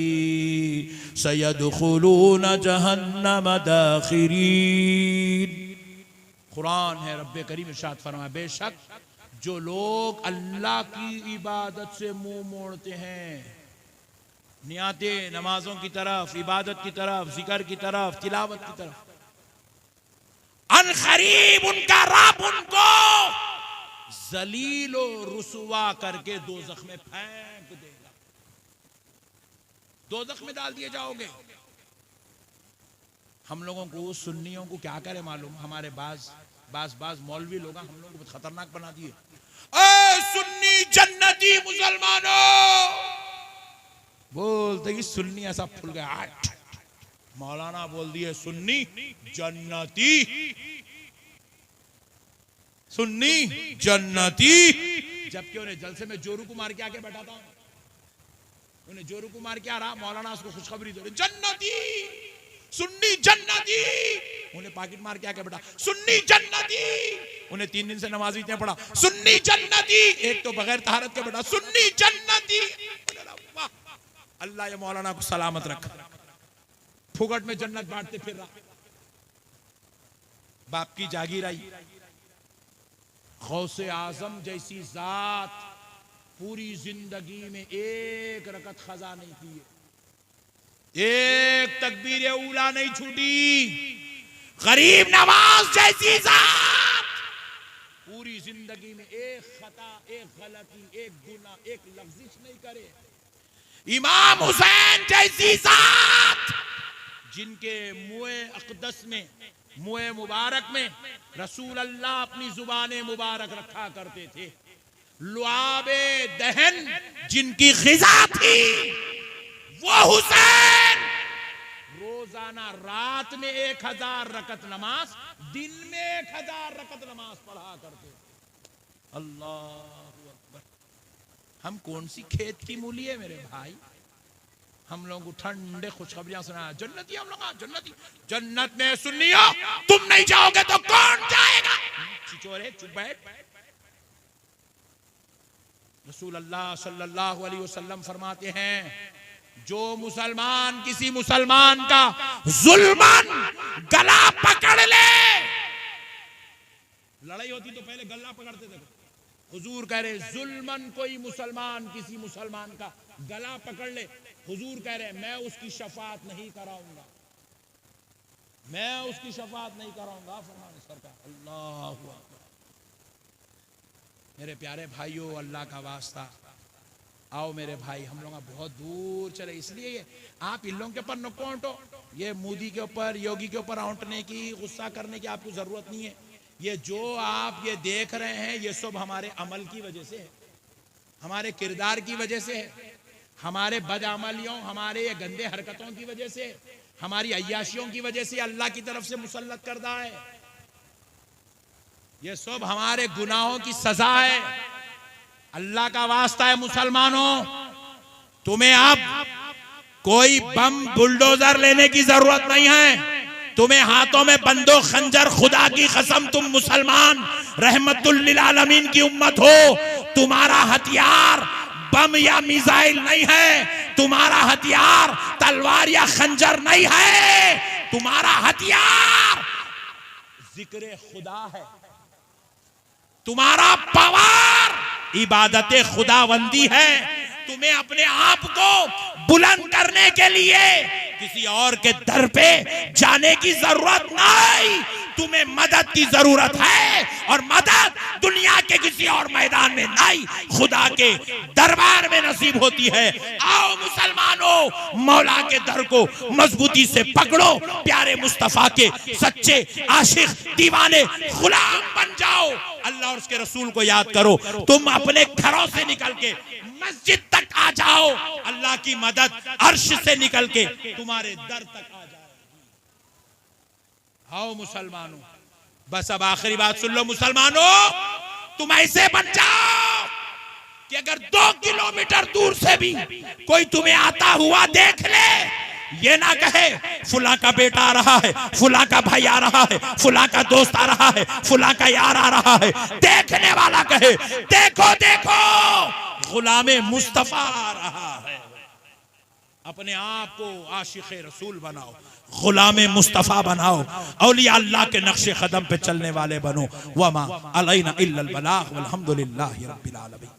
सयदखुलूना जहन्नम दाखिरीन। कुरान है, रब्बे करीम इरशाद फरमाया, बेशक जो लोग अल्लाह की इबादत से मुंह मोड़ते हैं, नियाते नमाजों की तरफ, इबादत की तरफ, जिक्र की तरफ, तिलावत की तरफ, अनकरीब उनका रब उनको जलील और रुसवा करके दोज़ख में फेंक देगा। दोज़ख में डाल दिए जाओगे। हम लोगों को सुन्नियों को क्या करे मालूम, हमारे बाज मौलवी लोग हम लोगों को बहुत खतरनाक बना दिए। सुन्नी जन्नती मुसलमानों बोलते कि सुन्नी ऐसा फुल गया। मौलाना बोल दिए सुन्नी जन्नती, सुन्नी जन्नती। जबकि उन्हें जलसे में जोरू को मार के आके बैठा था, उन्हें जोरू को मार के आ रहा, मौलाना उसको खुशखबरी दे रहे जन्नती सुन्नी जन्नती। उन्हें पाकिट मार के आके बैठा सुन्नी जन्नती। उन्हें 3 दिन से नमाज भी पढ़ा सुन्नी जन्नती। एक तो बगैर तहारत के बैठा सुन्नी जन्नती। अल्लाह ये मौलाना को सलामत रखा, फुगट में जन्नत बांटते फिर रहा। बाप की जागीर आई, गौसे आजम जैसी जात पूरी जिंदगी में एक रकत खजा नहीं की है, एक तकबीर उला नहीं छूटी। गरीब नवाज जैसी जात पूरी जिंदगी में एक खता, एक गलती, एक गुनाह, एक लफ्जिश नहीं करे। इमाम हुसैन जैसी जात जिनके मुए अक़दस में, मुए मुबारक में रसूल अल्लाह अपनी जुबान मुबारक रखा करते थे। लुआबे दहन जिनकी ग़िज़ा थी वो हुसैन रोज रोजाना रात में 1000 रकत नमाज, दिन में 1000 रकत नमाज पढ़ा करते। अल्लाह अकबर। हम कौन सी खेत की मूली है मेरे भाई? हम लोगों को ठंडे खुशखबरियां सुना, जन्नती हम लोग, जन्नती जन्नत में सुन्नियों तुम नहीं जाओगे तो कौन जाएगा? चिचोरे चुप बैठ। रसूल अल्लाह सल्लल्लाहु अलैहि वसल्लम फरमाते हैं, जो मुसलमान किसी मुसलमान का जुल्मन गला पकड़ ले, लड़ाई होती तो पहले गला पकड़ते थे, हुजूर कह रहे जुल्मन कोई मुसलमान किसी मुसलमान का गला पकड़ ले, हुजूर कह रहे मैं उसकी शफाअत नहीं कराऊंगा, मैं उसकी शफाअत नहीं कराऊंगा। फरमाने सरकार। अल्लाह अकबर। मेरे प्यारे भाइयों, अल्लाह का वास्ता, आओ मेरे भाई, हम लोग बहुत दूर चले, इसलिए आप इन लोगों के ऊपर न औंटो, ये मोदी के ऊपर, योगी के ऊपर औंटने की, गुस्सा करने की आपको जरूरत नहीं है। ये जो आप ये देख रहे हैं, ये सब हमारे अमल की वजह से है, हमारे किरदार की वजह से है, हमारे बदअमलियों, हमारे ये गंदे हरकतों की वजह से, हमारी अय्याशियों की वजह से अल्लाह की तरफ से मुसल्लत करदा है। ये सब हमारे गुनाहों की सजा है। अल्लाह का वास्ता है मुसलमानों, तुम्हें अब कोई बम बुलडोजर लेने की जरूरत नहीं है। तुम्हें हाथों में बंदूक खंजर, खुदा की कसम तुम मुसलमान रहमतुल लिल आलमीन की उम्मत हो, तुम्हारा हथियार बम या मिसाइल नहीं है, तुम्हारा हथियार तलवार या खंजर नहीं है, तुम्हारा हथियार जिक्र खुदा है, तुम्हारा पावर इबादत खुदावंदी है। तुम्हें अपने आप को बुलंद करने के लिए किसी और के दर पे जाने की जरूरत नहीं, तुम्हें मदद की जरूरत है, और मदद दुनिया के किसी और मैदान में नहीं, खुदा के दरबार में नसीब होती है। आओ मुसलमानों, मौला के दर को मजबूती से पकड़ो, प्यारे मुस्तफा के सच्चे आशिक दीवाने गुलाम बन जाओ, अल्लाह और उसके रसूल को याद करो। तुम अपने घरों से निकल के मस्जिद तक आ जाओ, अल्लाह की मदद अर्श से निकल के तुम्हारे दर तक आ जाए। आओ मुसलमानों, बस अब आखिरी बात सुन लो मुसलमानों, तुम ऐसे बन जाओ कि अगर 2 किलोमीटर दूर से भी कोई तुम्हें आता हुआ देख ले, ये ना कहे फुला का बेटा आ रहा है, फुला का भाई आ रहा है, फुला का दोस्त आ रहा है, फुला का यार आ रहा है, देखने वाला कहे देखो देखो गुलामे मुस्तफा आ रहा है। अपने आप को आशिक़े रसूल बनाओ, गुलामे मुस्तफा बनाओ, औलिया अल्लाह के नक्शे कदम पे चलने वाले बनो। वमा अलैना इल्लल बलाग वल्हम्दुलिल्लाहि रब्बिल आलमीन।